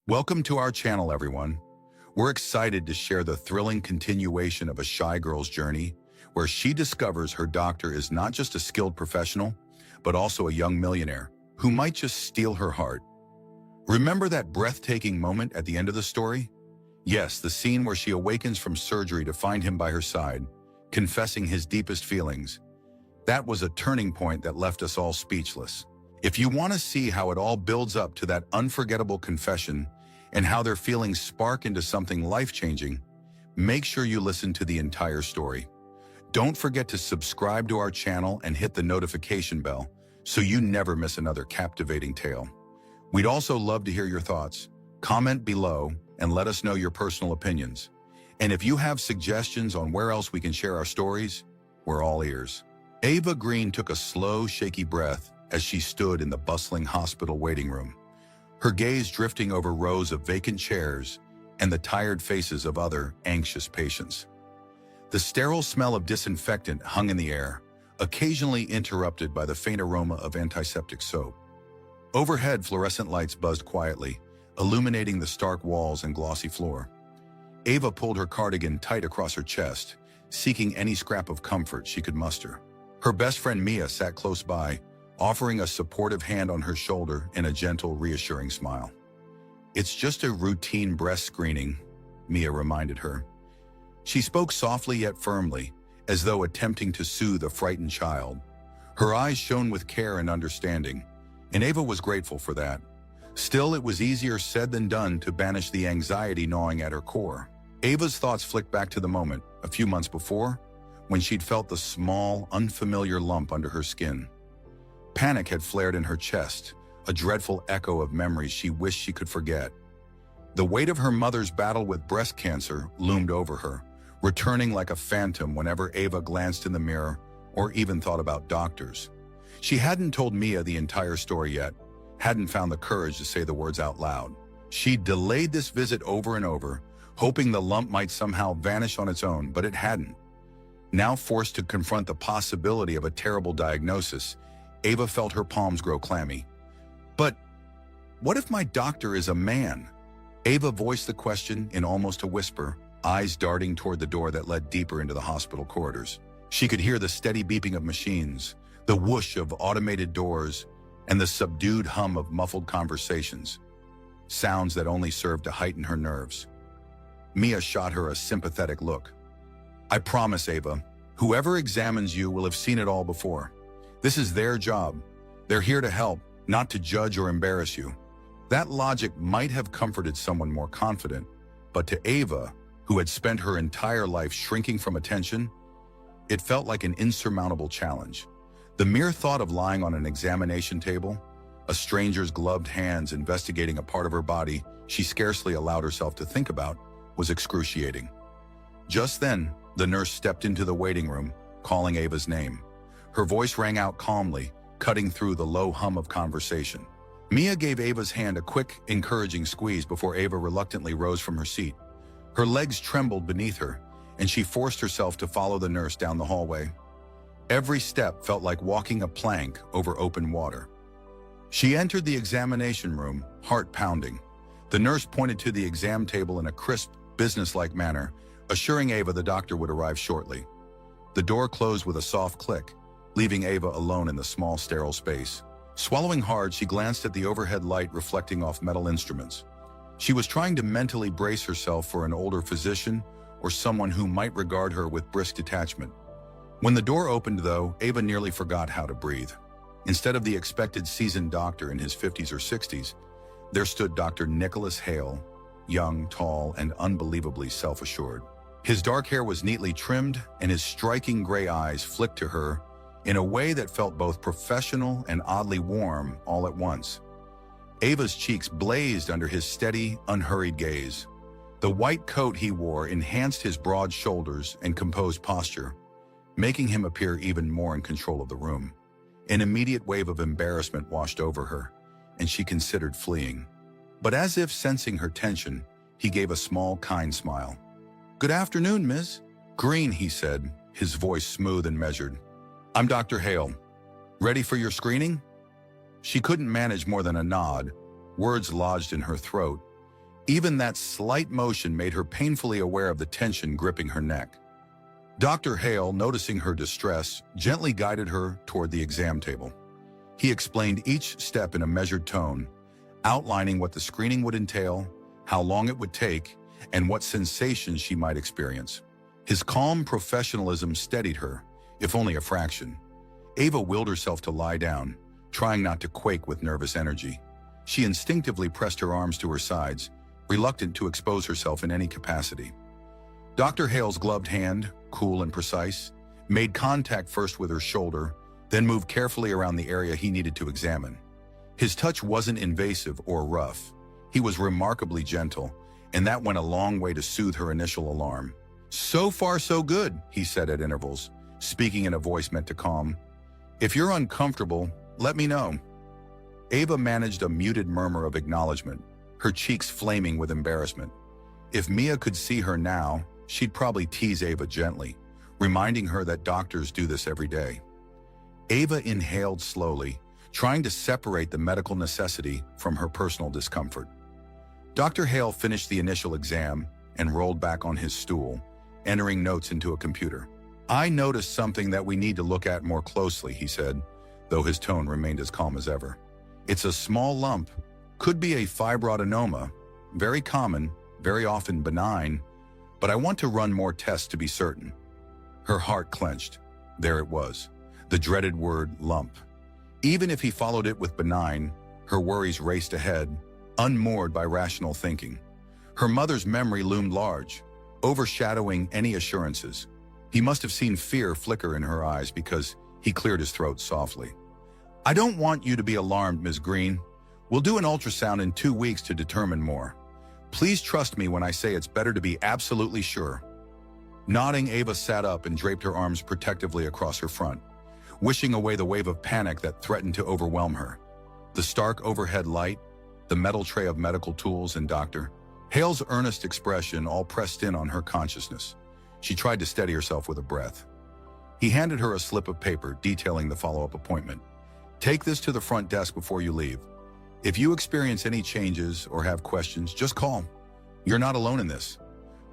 Welcome to our channel, everyone. We're excited to share the thrilling continuation of a shy girl's journey, where she discovers her doctor is not just a skilled professional, but also a young millionaire who might just steal her heart. Remember that breathtaking moment at the end of the story? Yes, the scene where she awakens from surgery to find him by her side, confessing his deepest feelings. That was a turning point that left us all speechless. If you want to see how it all builds up to that unforgettable confession and how their feelings spark into something life-changing, make sure you listen to the entire story. Don't forget to subscribe to our channel and hit the notification bell so you never miss another captivating tale. We'd also love to hear your thoughts. Comment below and let us know your personal opinions. And if you have suggestions on where else we can share our stories, we're all ears. Ava Green took a slow, shaky breath as she stood in the bustling hospital waiting room, her gaze drifting over rows of vacant chairs and the tired faces of other anxious patients. The sterile smell of disinfectant hung in the air, occasionally interrupted by the faint aroma of antiseptic soap. Overhead, fluorescent lights buzzed quietly, illuminating the stark walls and glossy floor. Ava pulled her cardigan tight across her chest, seeking any scrap of comfort she could muster. Her best friend Mia sat close by, offering a supportive hand on her shoulder and a gentle, reassuring smile. "It's just a routine breast screening," Mia reminded her. She spoke softly yet firmly, as though attempting to soothe a frightened child. Her eyes shone with care and understanding, and Ava was grateful for that. Still, it was easier said than done to banish the anxiety gnawing at her core. Ava's thoughts flicked back to the moment, a few months before, when she'd felt the small, unfamiliar lump under her skin. Panic had flared in her chest, a dreadful echo of memories she wished she could forget. The weight of her mother's battle with breast cancer loomed over her, returning like a phantom whenever Ava glanced in the mirror or even thought about doctors. She hadn't told Mia the entire story yet, hadn't found the courage to say the words out loud. She delayed this visit over and over, hoping the lump might somehow vanish on its own, but it hadn't. Now forced to confront the possibility of a terrible diagnosis, Ava felt her palms grow clammy. "But what if my doctor is a man?" Ava voiced the question in almost a whisper, eyes darting toward the door that led deeper into the hospital corridors. She could hear the steady beeping of machines, the whoosh of automated doors, and the subdued hum of muffled conversations, sounds that only served to heighten her nerves. Mia shot her a sympathetic look. "I promise, Ava, whoever examines you will have seen it all before. This is their job. They're here to help, not to judge or embarrass you." That logic might have comforted someone more confident, but to Ava, who had spent her entire life shrinking from attention, it felt like an insurmountable challenge. The mere thought of lying on an examination table, a stranger's gloved hands investigating a part of her body she scarcely allowed herself to think about, was excruciating. Just then, the nurse stepped into the waiting room, calling Ava's name. Her voice rang out calmly, cutting through the low hum of conversation. Mia gave Ava's hand a quick, encouraging squeeze before Ava reluctantly rose from her seat. Her legs trembled beneath her, and she forced herself to follow the nurse down the hallway. Every step felt like walking a plank over open water. She entered the examination room, heart pounding. The nurse pointed to the exam table in a crisp, businesslike manner, assuring Ava the doctor would arrive shortly. The door closed with a soft click, leaving Ava alone in the small, sterile space. Swallowing hard, she glanced at the overhead light reflecting off metal instruments. She was trying to mentally brace herself for an older physician or someone who might regard her with brisk detachment. When the door opened, though, Ava nearly forgot how to breathe. Instead of the expected seasoned doctor in his 50s or 60s, there stood Dr. Nicholas Hale, young, tall, and unbelievably self-assured. His dark hair was neatly trimmed, and his striking gray eyes flicked to her in a way that felt both professional and oddly warm all at once. Ava's cheeks blazed under his steady, unhurried gaze. The white coat he wore enhanced his broad shoulders and composed posture, making him appear even more in control of the room. An immediate wave of embarrassment washed over her, and she considered fleeing. But as if sensing her tension, he gave a small, kind smile. "Good afternoon, Miss Green," he said, his voice smooth and measured. "I'm Dr. Hale. Ready for your screening?" She couldn't manage more than a nod, words lodged in her throat, Even that slight motion made her painfully aware of the tension gripping her neck. Dr. Hale, noticing her distress, gently guided her toward the exam table. He explained each step in a measured tone, outlining what the screening would entail, how long it would take, and what sensations she might experience. His calm professionalism steadied her, if only a fraction. Ava willed herself to lie down, trying not to quake with nervous energy. She instinctively pressed her arms to her sides, reluctant to expose herself in any capacity. Dr. Hale's gloved hand, cool and precise, made contact first with her shoulder, then moved carefully around the area he needed to examine. His touch wasn't invasive or rough. He was remarkably gentle, and that went a long way to soothe her initial alarm. "So far, so good," he said at intervals, speaking in a voice meant to calm. "If you're uncomfortable, let me know." Ava managed a muted murmur of acknowledgement, her cheeks flaming with embarrassment. If Mia could see her now, she'd probably tease Ava gently, reminding her that doctors do this every day. Ava inhaled slowly, trying to separate the medical necessity from her personal discomfort. Dr. Hale finished the initial exam and rolled back on his stool, entering notes into a computer. "I noticed something that we need to look at more closely," he said, though his tone remained as calm as ever. "It's a small lump, could be a fibroadenoma, very common, very often benign, but I want to run more tests to be certain." Her heart clenched. There it was, the dreaded word lump. Even if he followed it with benign, her worries raced ahead, unmoored by rational thinking. Her mother's memory loomed large, overshadowing any assurances. He must have seen fear flicker in her eyes because he cleared his throat softly. "I don't want you to be alarmed, Ms. Green. We'll do an ultrasound in 2 weeks to determine more. Please trust me when I say it's better to be absolutely sure." Nodding, Ava sat up and draped her arms protectively across her front, wishing away the wave of panic that threatened to overwhelm her. The stark overhead light, the metal tray of medical tools, and Dr. Hale's earnest expression all pressed in on her consciousness. She tried to steady herself with a breath. He handed her a slip of paper detailing the follow-up appointment. "Take this to the front desk before you leave. If you experience any changes or have questions, just call. You're not alone in this."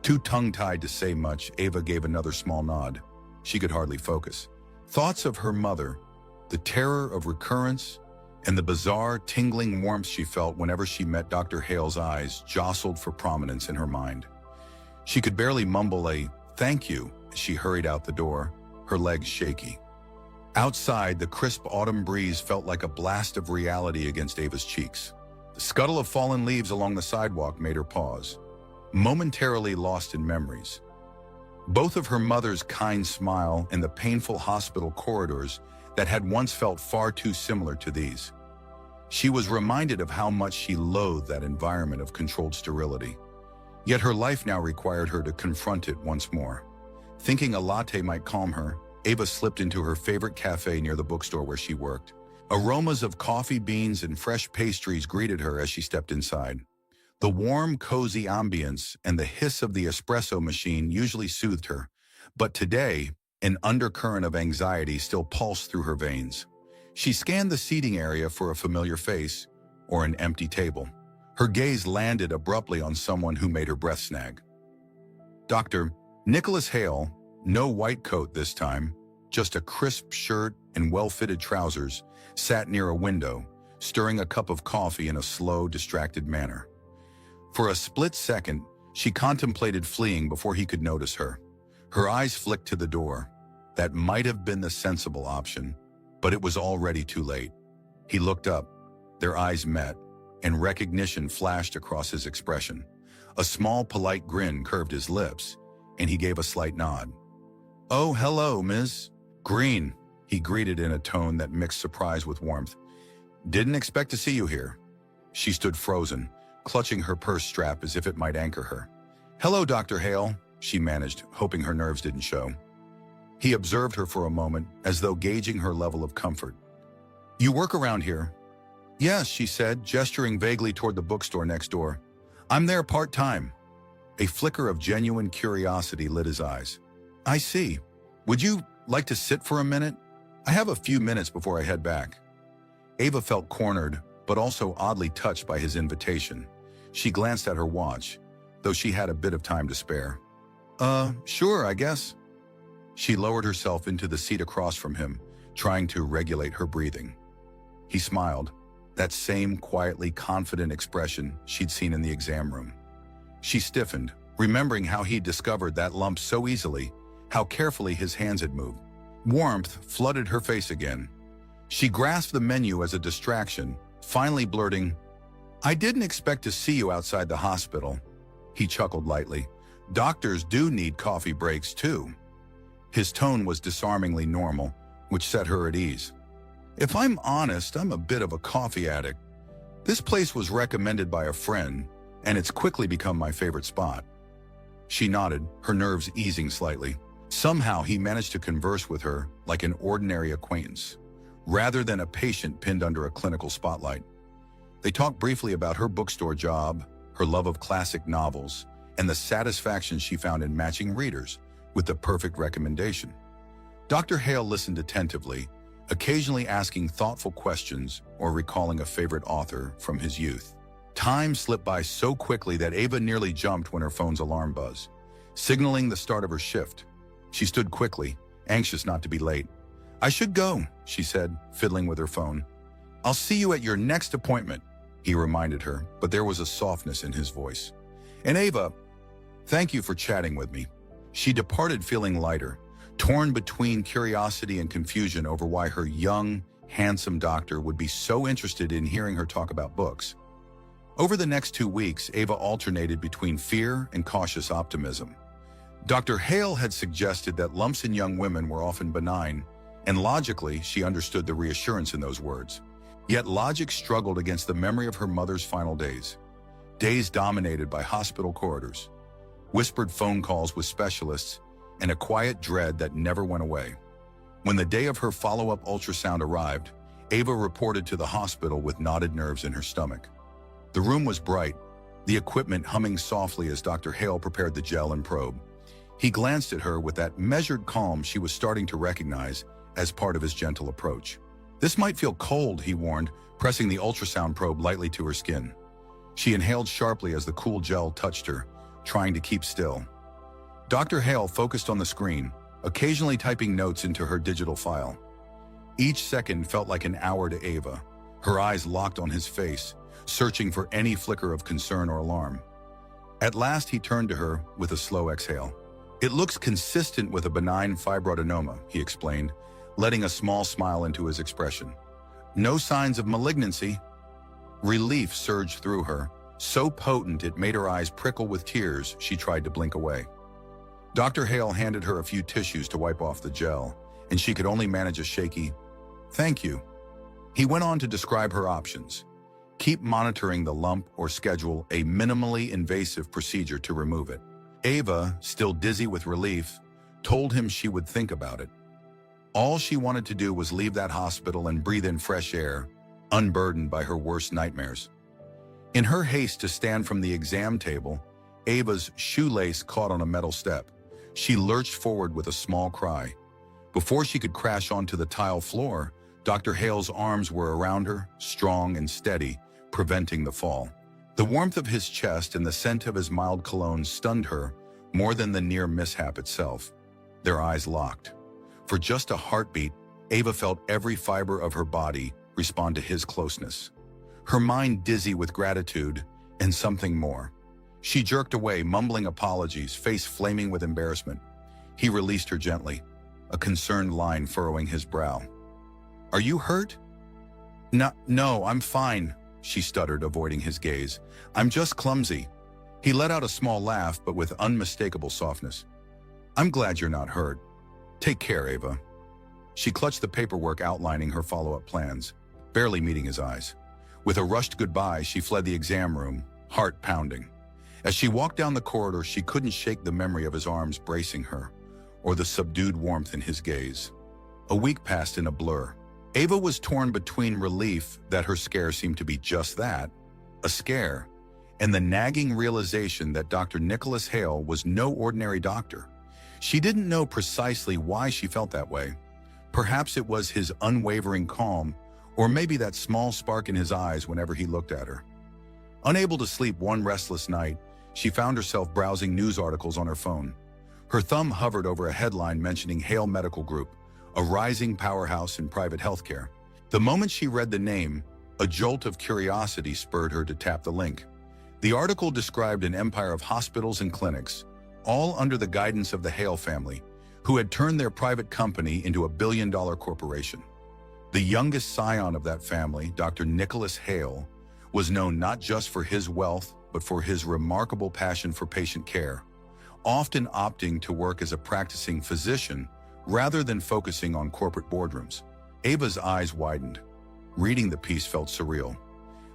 Too tongue-tied to say much, Ava gave another small nod. She could hardly focus. Thoughts of her mother, the terror of recurrence, and the bizarre, tingling warmth she felt whenever she met Dr. Hale's eyes jostled for prominence in her mind. She could barely mumble a "thank you" as she hurried out the door, her legs shaky. Outside, the crisp autumn breeze felt like a blast of reality against Ava's cheeks. The scuttle of fallen leaves along the sidewalk made her pause, momentarily lost in memories. Both of her mother's kind smile and the painful hospital corridors that had once felt far too similar to these. She was reminded of how much she loathed that environment of controlled sterility. Yet her life now required her to confront it once more. Thinking a latte might calm her, Ava slipped into her favorite cafe near the bookstore where she worked. Aromas of coffee beans and fresh pastries greeted her as she stepped inside. The warm, cozy ambience and the hiss of the espresso machine usually soothed her, but today, an undercurrent of anxiety still pulsed through her veins. She scanned the seating area for a familiar face or an empty table. Her gaze landed abruptly on someone who made her breath snag. Dr. Nicholas Hale, no white coat this time, just a crisp shirt and well-fitted trousers, sat near a window, stirring a cup of coffee in a slow, distracted manner. For a split second, she contemplated fleeing before he could notice her. Her eyes flicked to the door. That might have been the sensible option, but it was already too late. He looked up. Their eyes met, and recognition flashed across his expression. A small, polite grin curved his lips, and he gave a slight nod. "Oh, hello, Ms. Green," he greeted in a tone that mixed surprise with warmth. "Didn't expect to see you here." She stood frozen, clutching her purse strap as if it might anchor her. "Hello, Dr. Hale," she managed, hoping her nerves didn't show. He observed her for a moment, as though gauging her level of comfort. "You work around here?" "Yes," she said, gesturing vaguely toward the bookstore next door. "I'm there part-time." A flicker of genuine curiosity lit his eyes. "I see. Would you like to sit for a minute? I have a few minutes before I head back." Ava felt cornered, but also oddly touched by his invitation. She glanced at her watch, though she had a bit of time to spare. Sure, I guess." She lowered herself into the seat across from him, trying to regulate her breathing. He smiled, that same quietly confident expression she'd seen in the exam room. She stiffened, remembering how he'd discovered that lump so easily, how carefully his hands had moved. Warmth flooded her face again. She grasped the menu as a distraction, finally blurting, "I didn't expect to see you outside the hospital." He chuckled lightly. "Doctors do need coffee breaks too." His tone was disarmingly normal, which set her at ease. "If I'm honest, I'm a bit of a coffee addict. This place was recommended by a friend, and it's quickly become my favorite spot." She nodded, her nerves easing slightly. Somehow he managed to converse with her like an ordinary acquaintance, rather than a patient pinned under a clinical spotlight. They talked briefly about her bookstore job, her love of classic novels, and the satisfaction she found in matching readers with the perfect recommendation. Dr. Hale listened attentively, occasionally asking thoughtful questions or recalling a favorite author from his youth. Time slipped by so quickly that Ava nearly jumped when her phone's alarm buzzed, signaling the start of her shift. She stood quickly, anxious not to be late. "I should go," she said, fiddling with her phone. "I'll see you at your next appointment," he reminded her, but there was a softness in his voice. "And Ava, thank you for chatting with me." She departed feeling lighter, torn between curiosity and confusion over why her young, handsome doctor would be so interested in hearing her talk about books. Over the next 2 weeks, Ava alternated between fear and cautious optimism. Dr. Hale had suggested that lumps in young women were often benign, and logically, she understood the reassurance in those words. Yet logic struggled against the memory of her mother's final days. Days dominated by hospital corridors, whispered phone calls with specialists, and a quiet dread that never went away. When the day of her follow-up ultrasound arrived, Ava reported to the hospital with knotted nerves in her stomach. The room was bright, the equipment humming softly as Dr. Hale prepared the gel and probe. He glanced at her with that measured calm she was starting to recognize as part of his gentle approach. "This might feel cold," he warned, pressing the ultrasound probe lightly to her skin. She inhaled sharply as the cool gel touched her, trying to keep still. Dr. Hale focused on the screen, occasionally typing notes into her digital file. Each second felt like an hour to Ava, her eyes locked on his face, searching for any flicker of concern or alarm. At last he turned to her with a slow exhale. "It looks consistent with a benign fibroadenoma," he explained, letting a small smile into his expression. "No signs of malignancy." Relief surged through her, so potent it made her eyes prickle with tears. She tried to blink away. Dr. Hale handed her a few tissues to wipe off the gel, and she could only manage a shaky, "Thank you." He went on to describe her options. Keep monitoring the lump or schedule a minimally invasive procedure to remove it. Ava, still dizzy with relief, told him she would think about it. All she wanted to do was leave that hospital and breathe in fresh air, unburdened by her worst nightmares. In her haste to stand from the exam table, Ava's shoelace caught on a metal step. She lurched forward with a small cry. Before she could crash onto the tile floor, Dr. Hale's arms were around her, strong and steady, preventing the fall. The warmth of his chest and the scent of his mild cologne stunned her more than the near mishap itself. Their eyes locked. For just a heartbeat, Ava felt every fiber of her body respond to his closeness. Her mind dizzy with gratitude and something more. She jerked away, mumbling apologies, face flaming with embarrassment. He released her gently, a concerned line furrowing his brow. "Are you hurt?" No, I'm fine," she stuttered, avoiding his gaze. "I'm just clumsy." He let out a small laugh, but with unmistakable softness. "I'm glad you're not hurt. Take care, Ava." She clutched the paperwork outlining her follow-up plans, barely meeting his eyes. With a rushed goodbye, she fled the exam room, heart pounding. As she walked down the corridor, she couldn't shake the memory of his arms bracing her, or the subdued warmth in his gaze. A week passed in a blur. Ava was torn between relief that her scare seemed to be just that, a scare, and the nagging realization that Dr. Nicholas Hale was no ordinary doctor. She didn't know precisely why she felt that way. Perhaps it was his unwavering calm, or maybe that small spark in his eyes whenever he looked at her. Unable to sleep one restless night, she found herself browsing news articles on her phone. Her thumb hovered over a headline mentioning Hale Medical Group, a rising powerhouse in private healthcare. The moment she read the name, a jolt of curiosity spurred her to tap the link. The article described an empire of hospitals and clinics, all under the guidance of the Hale family, who had turned their private company into a billion-dollar corporation. The youngest scion of that family, Dr. Nicholas Hale, was known not just for his wealth, but for his remarkable passion for patient care, often opting to work as a practicing physician rather than focusing on corporate boardrooms. Ava's eyes widened. Reading the piece felt surreal.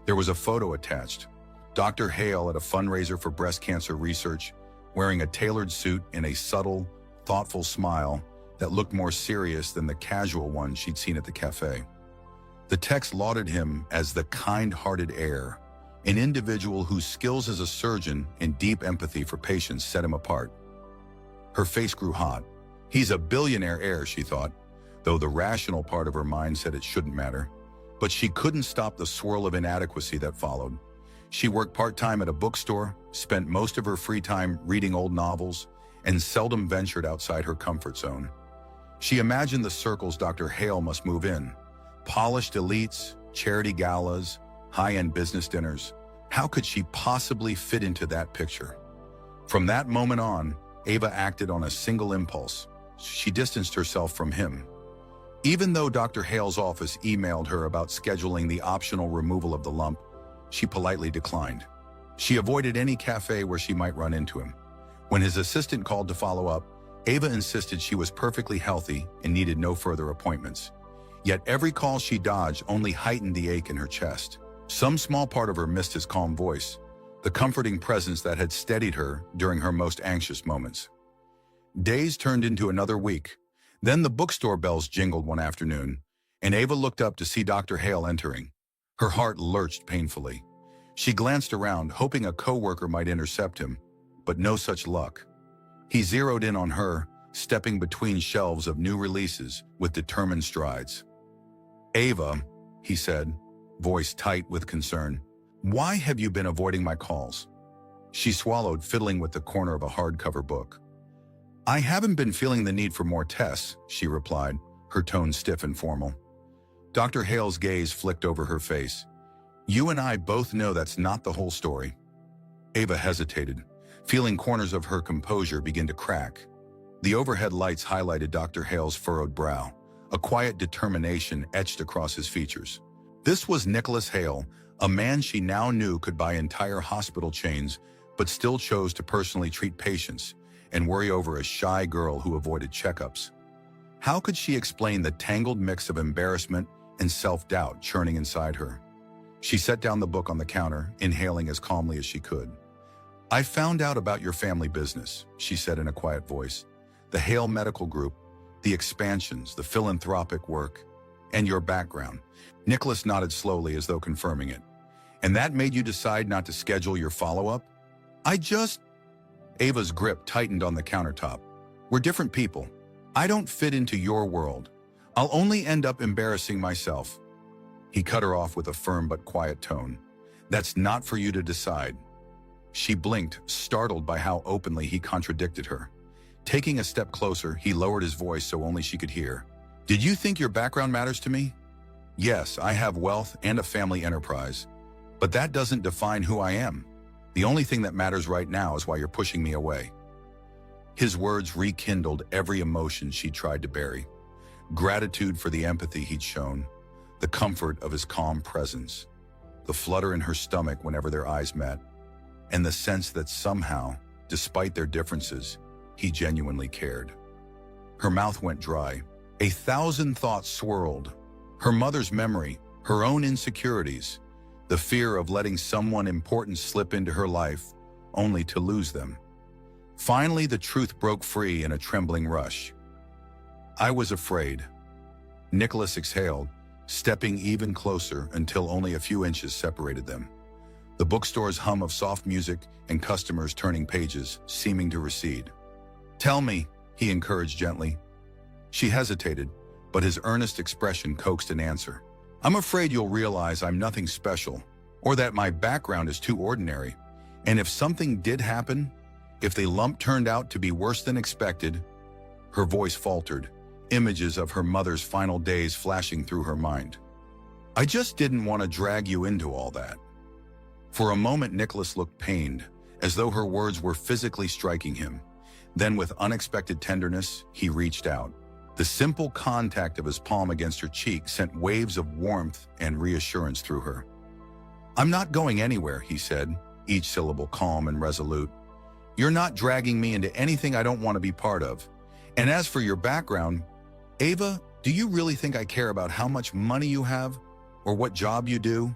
There was a photo attached. Dr. Hale at a fundraiser for breast cancer research, wearing a tailored suit and a subtle, thoughtful smile that looked more serious than the casual one she'd seen at the cafe. The text lauded him as the kind-hearted heir, an individual whose skills as a surgeon and deep empathy for patients set him apart. Her face grew hot. He's a billionaire heir, she thought, though the rational part of her mind said it shouldn't matter. But she couldn't stop the swirl of inadequacy that followed. She worked part-time at a bookstore, spent most of her free time reading old novels, and seldom ventured outside her comfort zone. She imagined the circles Dr. Hale must move in: polished elites, charity galas, high-end business dinners. How could she possibly fit into that picture? From that moment on, Ava acted on a single impulse. She distanced herself from him. Even though Dr. Hale's office emailed her about scheduling the optional removal of the lump, she politely declined. She avoided any cafe where she might run into him. When his assistant called to follow up, Ava insisted she was perfectly healthy and needed no further appointments. Yet every call she dodged only heightened the ache in her chest. Some small part of her missed his calm voice, the comforting presence that had steadied her during her most anxious moments. Days turned into another week. Then the bookstore bells jingled one afternoon, and Ava looked up to see Dr. Hale entering. Her heart lurched painfully. She glanced around, hoping a coworker might intercept him, but no such luck. He zeroed in on her, stepping between shelves of new releases with determined strides. "Ava," he said, voice tight with concern, "why have you been avoiding my calls?" She swallowed, fiddling with the corner of a hardcover book. "I haven't been feeling the need for more tests," she replied, her tone stiff and formal. Dr. Hale's gaze flicked over her face. "You and I both know that's not the whole story." Ava hesitated, feeling corners of her composure begin to crack. The overhead lights highlighted Dr. Hale's furrowed brow, a quiet determination etched across his features. This was Nicholas Hale, a man she now knew could buy entire hospital chains, but still chose to personally treat patients and worry over a shy girl who avoided checkups. How could she explain the tangled mix of embarrassment and self-doubt churning inside her? She set down the book on the counter, inhaling as calmly as she could. "I found out about your family business," she said in a quiet voice. "The Hale Medical Group, the expansions, the philanthropic work, and your background." Nicholas nodded slowly as though confirming it. "And that made you decide not to schedule your follow-up?" Ava's grip tightened on the countertop. "We're different people. I don't fit into your world. I'll only end up embarrassing myself." He cut her off with a firm but quiet tone. "That's not for you to decide." She blinked, startled by how openly he contradicted her. Taking a step closer, he lowered his voice so only she could hear. "Did you think your background matters to me? Yes, I have wealth and a family enterprise, but that doesn't define who I am. The only thing that matters right now is why you're pushing me away." His words rekindled every emotion she tried to bury. Gratitude for the empathy he'd shown, the comfort of his calm presence, the flutter in her stomach whenever their eyes met, and the sense that somehow, despite their differences, he genuinely cared. Her mouth went dry. 1,000 thoughts swirled. Her mother's memory, her own insecurities, the fear of letting someone important slip into her life, only to lose them. Finally, the truth broke free in a trembling rush. "I was afraid." Nicholas exhaled, stepping even closer until only a few inches separated them. The bookstore's hum of soft music and customers turning pages seeming to recede. "Tell me," he encouraged gently. She hesitated, but his earnest expression coaxed an answer. "I'm afraid you'll realize I'm nothing special. or that my background is too ordinary. And if something did happen, if the lump turned out to be worse than expected, her voice faltered, images of her mother's final days flashing through her mind. I just didn't want to drag you into all that. For a moment, Nicholas looked pained, as though her words were physically striking him. Then, with unexpected tenderness, he reached out. The simple contact of his palm against her cheek sent waves of warmth and reassurance through her. I'm not going anywhere, he said, each syllable calm and resolute. You're not dragging me into anything I don't want to be part of. And as for your background, Ava, do you really think I care about how much money you have or what job you do?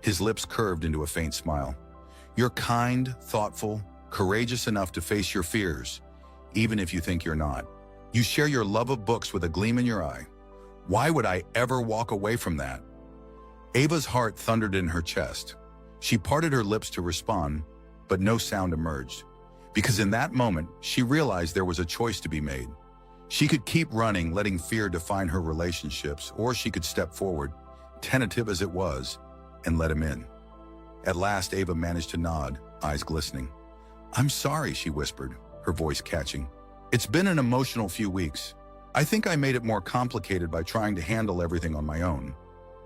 His lips curved into a faint smile. You're kind, thoughtful, courageous enough to face your fears, even if you think you're not. You share your love of books with a gleam in your eye. Why would I ever walk away from that? Ava's heart thundered in her chest. She parted her lips to respond, but no sound emerged. Because in that moment, she realized there was a choice to be made. She could keep running, letting fear define her relationships, or she could step forward, tentative as it was, and let him in. At last, Ava managed to nod, eyes glistening. I'm sorry, she whispered, her voice catching. It's been an emotional few weeks. I think I made it more complicated by trying to handle everything on my own.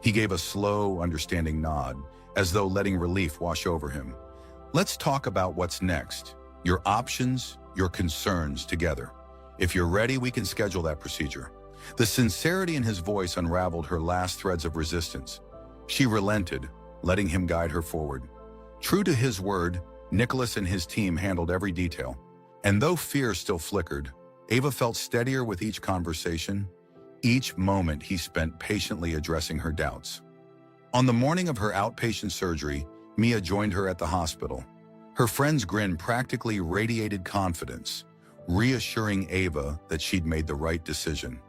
He gave a slow, understanding nod, as though letting relief wash over him. Let's talk about what's next. Your options, your concerns together. If you're ready, we can schedule that procedure. The sincerity in his voice unraveled her last threads of resistance. She relented, letting him guide her forward. True to his word, Nicholas and his team handled every detail. And though fear still flickered, Ava felt steadier with each conversation, each moment he spent patiently addressing her doubts. On the morning of her outpatient surgery, Mia joined her at the hospital. Her friend's grin practically radiated confidence, reassuring Ava that she'd made the right decision.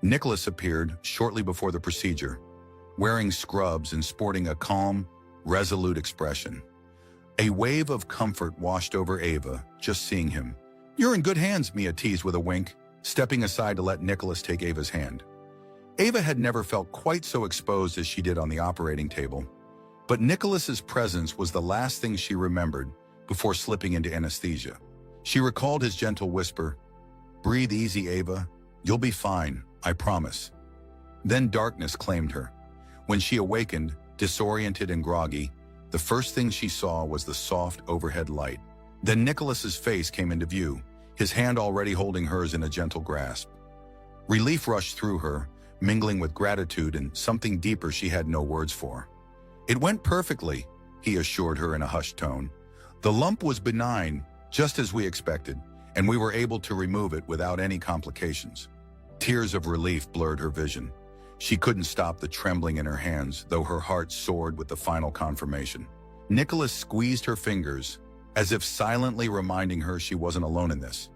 Nicholas appeared shortly before the procedure, wearing scrubs and sporting a calm, resolute expression. A wave of comfort washed over Ava just seeing him. You're in good hands, Mia teased with a wink, stepping aside to let Nicholas take Ava's hand. Ava had never felt quite so exposed as she did on the operating table, but Nicholas's presence was the last thing she remembered before slipping into anesthesia. She recalled his gentle whisper, "Breathe easy, Ava. You'll be fine, I promise." Then darkness claimed her. When she awakened, disoriented and groggy, the first thing she saw was the soft overhead light. Then Nicholas's face came into view, his hand already holding hers in a gentle grasp. Relief rushed through her, mingling with gratitude and something deeper she had no words for. It went perfectly, he assured her in a hushed tone. The lump was benign, just as we expected, and we were able to remove it without any complications. Tears of relief blurred her vision. She couldn't stop the trembling in her hands, though her heart soared with the final confirmation. Nicholas squeezed her fingers, as if silently reminding her she wasn't alone in this.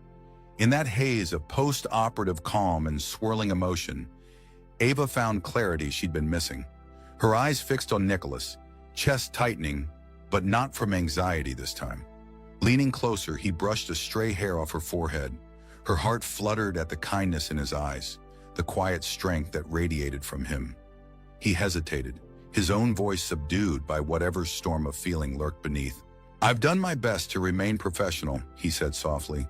In that haze of post-operative calm and swirling emotion, Ava found clarity she'd been missing. Her eyes fixed on Nicholas, chest tightening, but not from anxiety this time. Leaning closer, he brushed a stray hair off her forehead. Her heart fluttered at the kindness in his eyes, the quiet strength that radiated from him. He hesitated, his own voice subdued by whatever storm of feeling lurked beneath. I've done my best to remain professional, he said softly,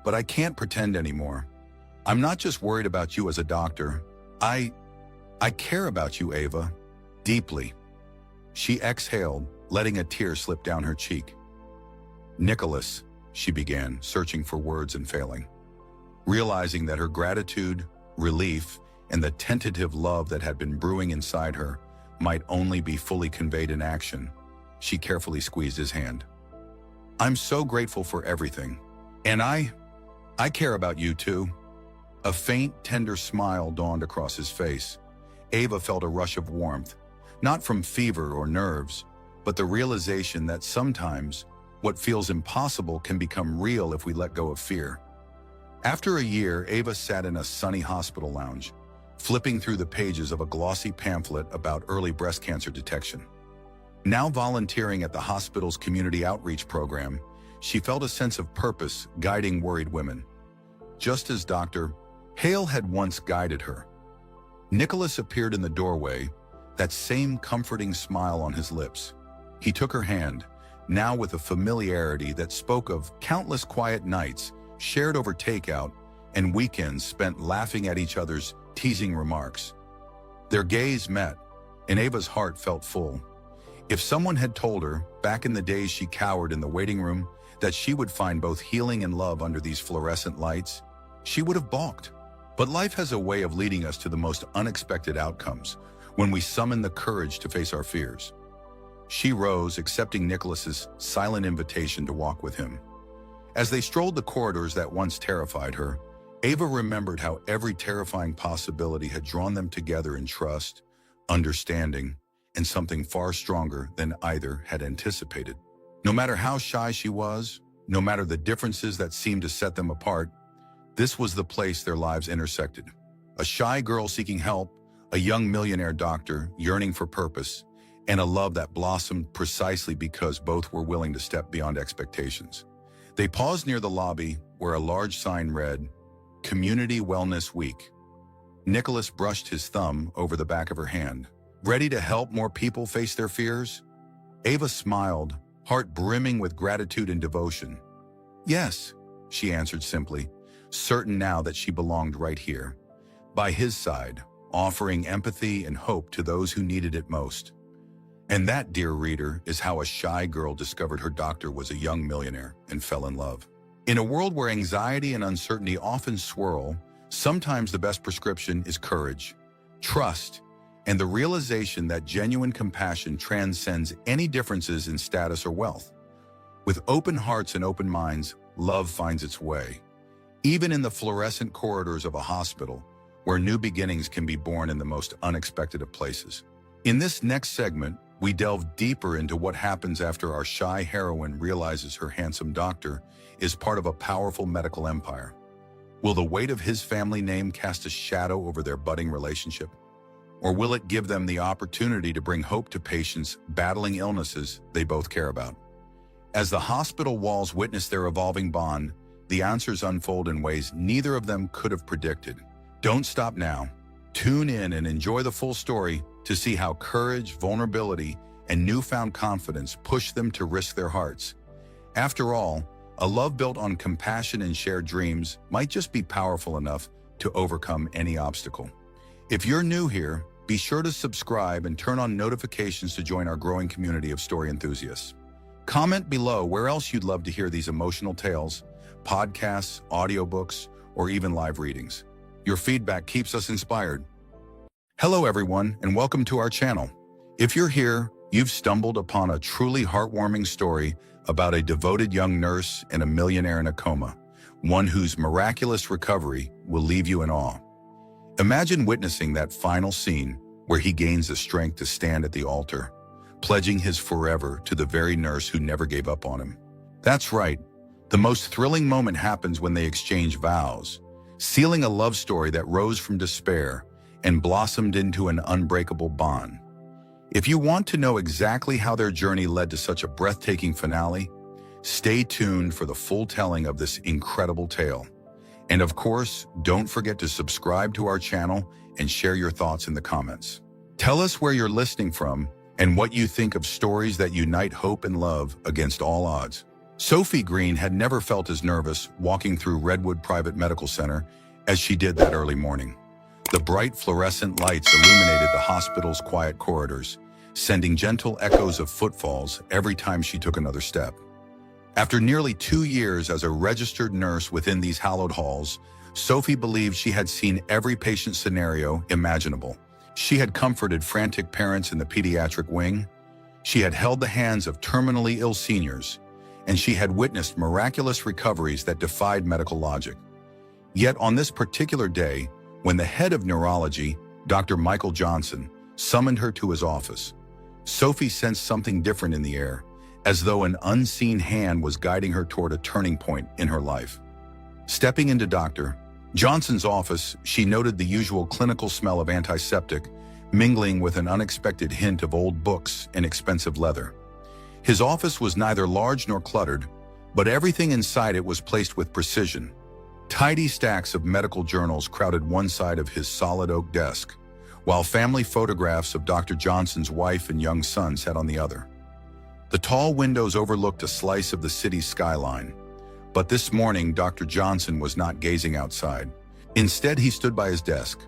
but I can't pretend anymore. I'm not just worried about you as a doctor. I care about you, Ava, deeply. She exhaled, letting a tear slip down her cheek. Nicholas, she began, searching for words and failing. Realizing that her gratitude, relief, and the tentative love that had been brewing inside her might only be fully conveyed in action, she carefully squeezed his hand. I'm so grateful for everything. And I care about you too. A faint, tender smile dawned across his face. Ava felt a rush of warmth, not from fever or nerves, but the realization that sometimes what feels impossible can become real if we let go of fear. After a year, Ava sat in a sunny hospital lounge, flipping through the pages of a glossy pamphlet about early breast cancer detection. Now volunteering at the hospital's community outreach program, she felt a sense of purpose guiding worried women, just as Dr. Hale had once guided her. Nicholas appeared in the doorway, that same comforting smile on his lips. He took her hand, now with a familiarity that spoke of countless quiet nights shared over takeout and weekends spent laughing at each other's teasing remarks. Their gaze met, and Ava's heart felt full. If someone had told her, back in the days she cowered in the waiting room, that she would find both healing and love under these fluorescent lights, she would have balked. But life has a way of leading us to the most unexpected outcomes when we summon the courage to face our fears. She rose, accepting Nicholas's silent invitation to walk with him. As they strolled the corridors that once terrified her, Ava remembered how every terrifying possibility had drawn them together in trust, understanding, and something far stronger than either had anticipated. No matter how shy she was, no matter the differences that seemed to set them apart, this was the place their lives intersected. A shy girl seeking help, a young millionaire doctor yearning for purpose, and a love that blossomed precisely because both were willing to step beyond expectations. They paused near the lobby where a large sign read, "Community Wellness Week." Nicholas brushed his thumb over the back of her hand. Ready to help more people face their fears? Ava smiled, heart brimming with gratitude and devotion. "Yes," she answered simply, certain now that she belonged right here, by his side, offering empathy and hope to those who needed it most. And that, dear reader, is how a shy girl discovered her doctor was a young millionaire and fell in love. In a world where anxiety and uncertainty often swirl, sometimes the best prescription is courage, trust, and the realization that genuine compassion transcends any differences in status or wealth. With open hearts and open minds, love finds its way, even in the fluorescent corridors of a hospital, where new beginnings can be born in the most unexpected of places. In this next segment, we delve deeper into what happens after our shy heroine realizes her handsome doctor is part of a powerful medical empire. Will the weight of his family name cast a shadow over their budding relationship? Or will it give them the opportunity to bring hope to patients battling illnesses they both care about? As the hospital walls witness their evolving bond, the answers unfold in ways neither of them could have predicted. Don't stop now. Tune in and enjoy the full story to see how courage, vulnerability, and newfound confidence push them to risk their hearts. After all, a love built on compassion and shared dreams might just be powerful enough to overcome any obstacle. If you're new here, be sure to subscribe and turn on notifications to join our growing community of story enthusiasts. Comment below where else you'd love to hear these emotional tales, podcasts, audiobooks, or even live readings. Your feedback keeps us inspired. Hello everyone, and welcome to our channel. If you're here, you've stumbled upon a truly heartwarming story about a devoted young nurse and a millionaire in a coma, one whose miraculous recovery will leave you in awe. Imagine witnessing that final scene where he gains the strength to stand at the altar, pledging his forever to the very nurse who never gave up on him. That's right, the most thrilling moment happens when they exchange vows, sealing a love story that rose from despair and blossomed into an unbreakable bond. If you want to know exactly how their journey led to such a breathtaking finale, stay tuned for the full telling of this incredible tale. And of course, don't forget to subscribe to our channel and share your thoughts in the comments. Tell us where you're listening from and what you think of stories that unite hope and love against all odds. Sophie Green had never felt as nervous walking through Redwood Private Medical Center as she did that early morning. The bright fluorescent lights illuminated the hospital's quiet corridors, sending gentle echoes of footfalls every time she took another step. After nearly 2 years as a registered nurse within these hallowed halls, Sophie believed she had seen every patient scenario imaginable. She had comforted frantic parents in the pediatric wing, she had held the hands of terminally ill seniors, and she had witnessed miraculous recoveries that defied medical logic. Yet on this particular day, when the head of neurology, Dr. Michael Johnson, summoned her to his office, Sophie sensed something different in the air, as though an unseen hand was guiding her toward a turning point in her life. Stepping into Dr. Johnson's office, she noted the usual clinical smell of antiseptic, mingling with an unexpected hint of old books and expensive leather. His office was neither large nor cluttered, but everything inside it was placed with precision. Tidy stacks of medical journals crowded one side of his solid oak desk, while family photographs of Dr. Johnson's wife and young son sat on the other. The tall windows overlooked a slice of the city's skyline. But this morning, Dr. Johnson was not gazing outside. Instead, he stood by his desk,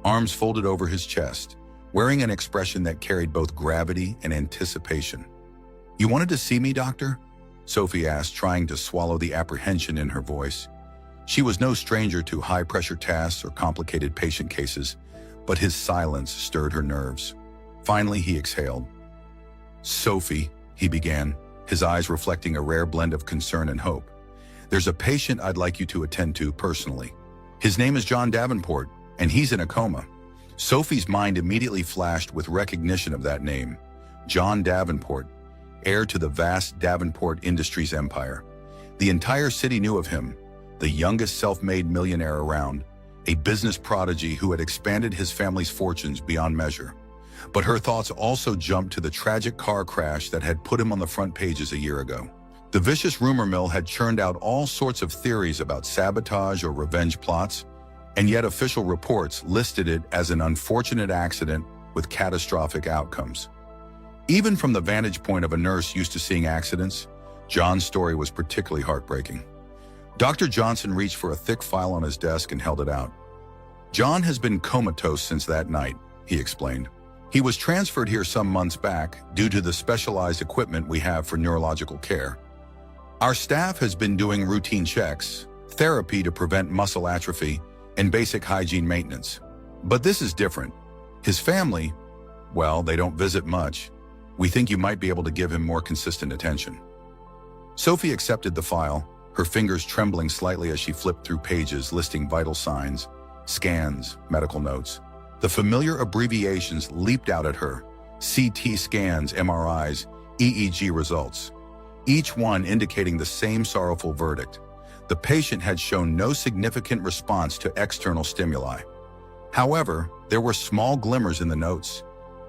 arms folded over his chest, wearing an expression that carried both gravity and anticipation. "You wanted to see me, doctor?" Sophie asked, trying to swallow the apprehension in her voice. She was no stranger to high-pressure tasks or complicated patient cases, but his silence stirred her nerves. Finally, he exhaled. "Sophie," he began, his eyes reflecting a rare blend of concern and hope. "There's a patient I'd like you to attend to personally. His name is John Davenport, and he's in a coma." Sophie's mind immediately flashed with recognition of that name. John Davenport, heir to the vast Davenport Industries empire. The entire city knew of him, the youngest self-made millionaire around, a business prodigy who had expanded his family's fortunes beyond measure. But her thoughts also jumped to the tragic car crash that had put him on the front pages a year ago. The vicious rumor mill had churned out all sorts of theories about sabotage or revenge plots, and yet official reports listed it as an unfortunate accident with catastrophic outcomes. Even from the vantage point of a nurse used to seeing accidents, John's story was particularly heartbreaking. Dr. Johnson reached for a thick file on his desk and held it out. "John has been comatose since that night," he explained. "He was transferred here some months back due to the specialized equipment we have for neurological care. Our staff has been doing routine checks, therapy to prevent muscle atrophy, and basic hygiene maintenance. But this is different. His family, well, they don't visit much. We think you might be able to give him more consistent attention." Sophie accepted the file, her fingers trembling slightly as she flipped through pages listing vital signs, scans, medical notes. The familiar abbreviations leaped out at her: CT scans, MRIs, EEG results, each one indicating the same sorrowful verdict. The patient had shown no significant response to external stimuli. However, there were small glimmers in the notes,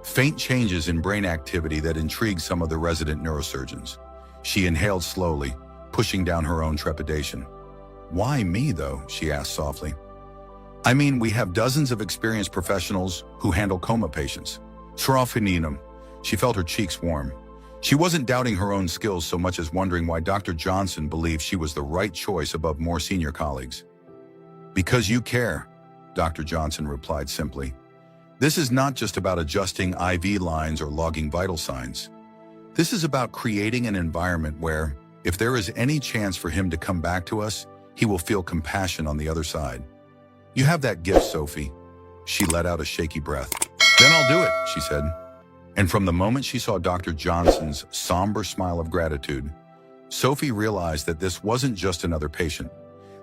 faint changes in brain activity that intrigued some of the resident neurosurgeons. She inhaled slowly, pushing down her own trepidation. "Why me, though?" she asked softly. "I mean, we have dozens of experienced professionals who handle coma patients." Shrafininum. She felt her cheeks warm. She wasn't doubting her own skills so much as wondering why Dr. Johnson believed she was the right choice above more senior colleagues. "Because you care," Dr. Johnson replied simply. "This is not just about adjusting IV lines or logging vital signs. This is about creating an environment where, if there is any chance for him to come back to us, he will feel compassion on the other side. You have that gift, Sophie." She let out a shaky breath. "Then I'll do it," she said. And from the moment she saw Dr. Johnson's somber smile of gratitude, Sophie realized that this wasn't just another patient.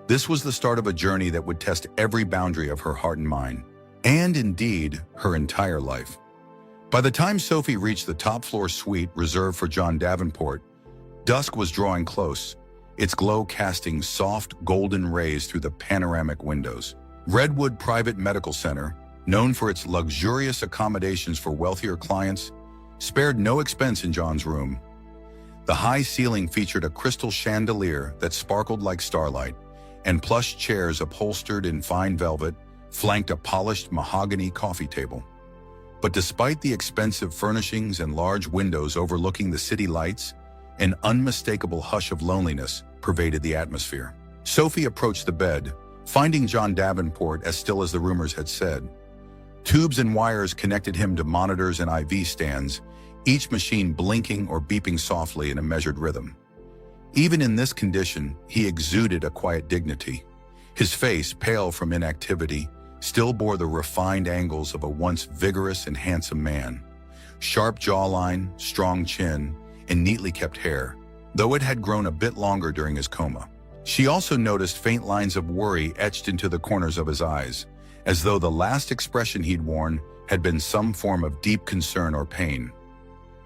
This was the start of a journey that would test every boundary of her heart and mind, and indeed, her entire life. By the time Sophie reached the top-floor suite reserved for John Davenport, dusk was drawing close, its glow casting soft golden rays through the panoramic windows. Redwood Private Medical Center, known for its luxurious accommodations for wealthier clients, spared no expense in John's room. The high ceiling featured a crystal chandelier that sparkled like starlight, and plush chairs upholstered in fine velvet flanked a polished mahogany coffee table. But despite the expensive furnishings and large windows overlooking the city lights, an unmistakable hush of loneliness pervaded the atmosphere. Sophie approached the bed, finding John Davenport as still as the rumors had said. Tubes and wires connected him to monitors and IV stands, each machine blinking or beeping softly in a measured rhythm. Even in this condition, he exuded a quiet dignity. His face, pale from inactivity, still bore the refined angles of a once vigorous and handsome man. Sharp jawline, strong chin, and neatly kept hair, though it had grown a bit longer during his coma. She also noticed faint lines of worry etched into the corners of his eyes, as though the last expression he'd worn had been some form of deep concern or pain.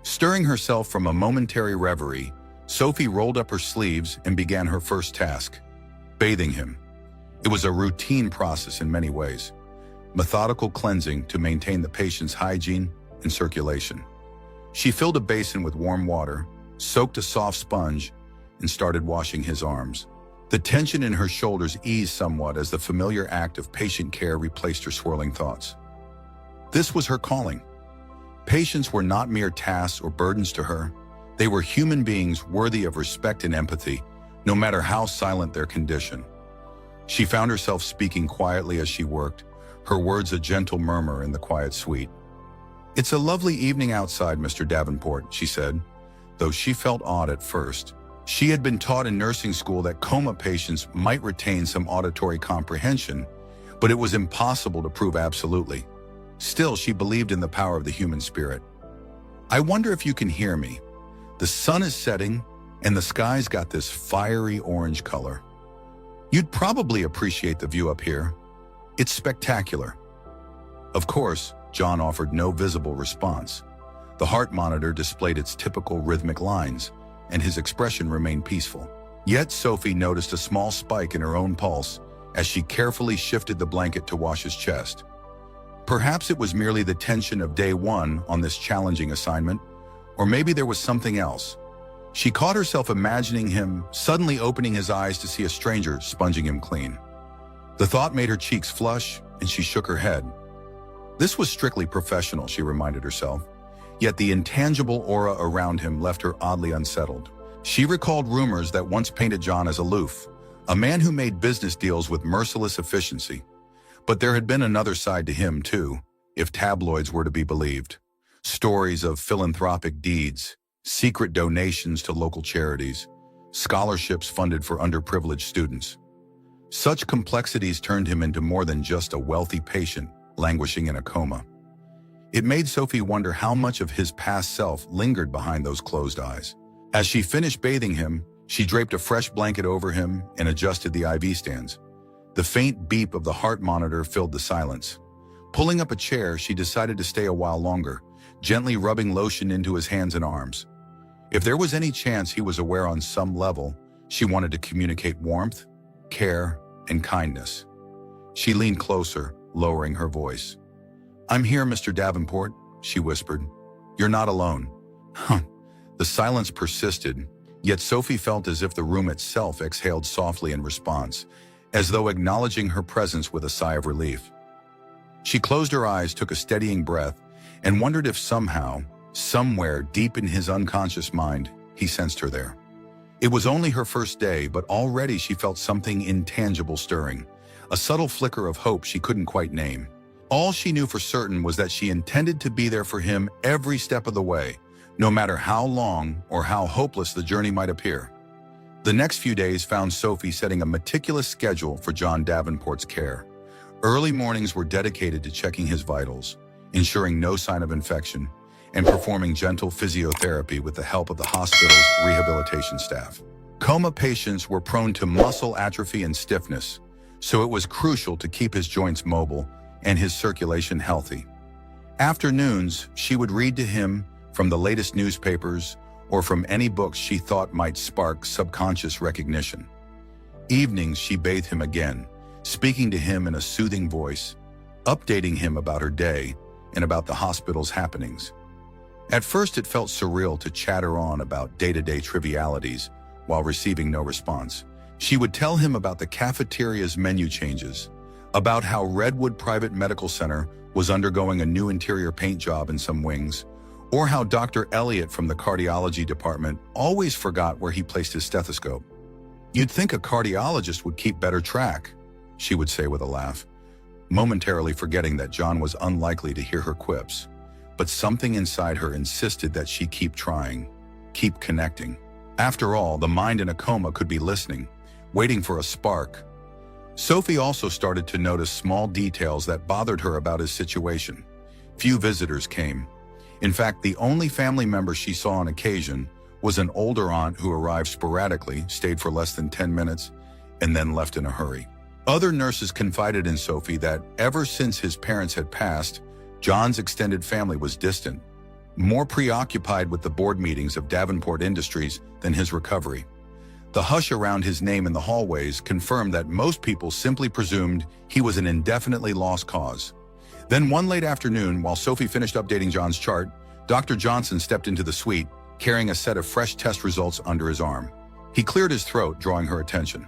Stirring herself from a momentary reverie, Sophie rolled up her sleeves and began her first task, bathing him. It was a routine process in many ways, methodical cleansing to maintain the patient's hygiene and circulation. She filled a basin with warm water, soaked a soft sponge, and started washing his arms. The tension in her shoulders eased somewhat as the familiar act of patient care replaced her swirling thoughts. This was her calling. Patients were not mere tasks or burdens to her. They were human beings worthy of respect and empathy, no matter how silent their condition. She found herself speaking quietly as she worked, her words a gentle murmur in the quiet suite. "It's a lovely evening outside, Mr. Davenport," she said, though she felt odd at first. She had been taught in nursing school that coma patients might retain some auditory comprehension, but it was impossible to prove absolutely. Still, she believed in the power of the human spirit. "I wonder if you can hear me. The sun is setting, and the sky's got this fiery orange color. You'd probably appreciate the view up here. It's spectacular." Of course, John offered no visible response. The heart monitor displayed its typical rhythmic lines, and his expression remained peaceful. Yet Sophie noticed a small spike in her own pulse as she carefully shifted the blanket to wash his chest. Perhaps it was merely the tension of day one on this challenging assignment, or maybe there was something else. She caught herself imagining him suddenly opening his eyes to see a stranger sponging him clean. The thought made her cheeks flush, and she shook her head. This was strictly professional, she reminded herself, yet the intangible aura around him left her oddly unsettled. She recalled rumors that once painted John as aloof, a man who made business deals with merciless efficiency. But there had been another side to him, too, if tabloids were to be believed. Stories of philanthropic deeds, secret donations to local charities, scholarships funded for underprivileged students. Such complexities turned him into more than just a wealthy patient languishing in a coma. It made Sophie wonder how much of his past self lingered behind those closed eyes. As she finished bathing him, she draped a fresh blanket over him and adjusted the IV stands. The faint beep of the heart monitor filled the silence. Pulling up a chair, she decided to stay a while longer, gently rubbing lotion into his hands and arms. If there was any chance he was aware on some level, she wanted to communicate warmth, care, and kindness. She leaned closer, lowering her voice. "I'm here, Mr. Davenport," she whispered. "You're not alone." The silence persisted, yet Sophie felt as if the room itself exhaled softly in response, as though acknowledging her presence with a sigh of relief. She closed her eyes, took a steadying breath, and wondered if somehow, somewhere deep in his unconscious mind, he sensed her there. It was only her first day, but already she felt something intangible stirring, a subtle flicker of hope she couldn't quite name. All she knew for certain was that she intended to be there for him every step of the way, no matter how long or how hopeless the journey might appear. The next few days found Sophie setting a meticulous schedule for John Davenport's care. Early mornings were dedicated to checking his vitals, ensuring no sign of infection, and performing gentle physiotherapy with the help of the hospital's rehabilitation staff. Coma patients were prone to muscle atrophy and stiffness, so it was crucial to keep his joints mobile and his circulation healthy. Afternoons, she would read to him from the latest newspapers or from any books she thought might spark subconscious recognition. Evenings, she bathed him again, speaking to him in a soothing voice, updating him about her day and about the hospital's happenings. At first, it felt surreal to chatter on about day-to-day trivialities while receiving no response. She would tell him about the cafeteria's menu changes, about how Redwood Private Medical Center was undergoing a new interior paint job in some wings, or how Dr. Elliott from the cardiology department always forgot where he placed his stethoscope. "You'd think a cardiologist would keep better track," she would say with a laugh, momentarily forgetting that John was unlikely to hear her quips. But something inside her insisted that she keep trying, keep connecting. After all, the mind in a coma could be listening, waiting for a spark. Sophie also started to notice small details that bothered her about his situation. Few visitors came. In fact, the only family member she saw on occasion was an older aunt who arrived sporadically, stayed for less than 10 minutes, and then left in a hurry. Other nurses confided in Sophie that ever since his parents had passed, John's extended family was distant, more preoccupied with the board meetings of Davenport Industries than his recovery. The hush around his name in the hallways confirmed that most people simply presumed he was an indefinitely lost cause. Then one late afternoon, while Sophie finished updating John's chart, Dr. Johnson stepped into the suite, carrying a set of fresh test results under his arm. He cleared his throat, drawing her attention.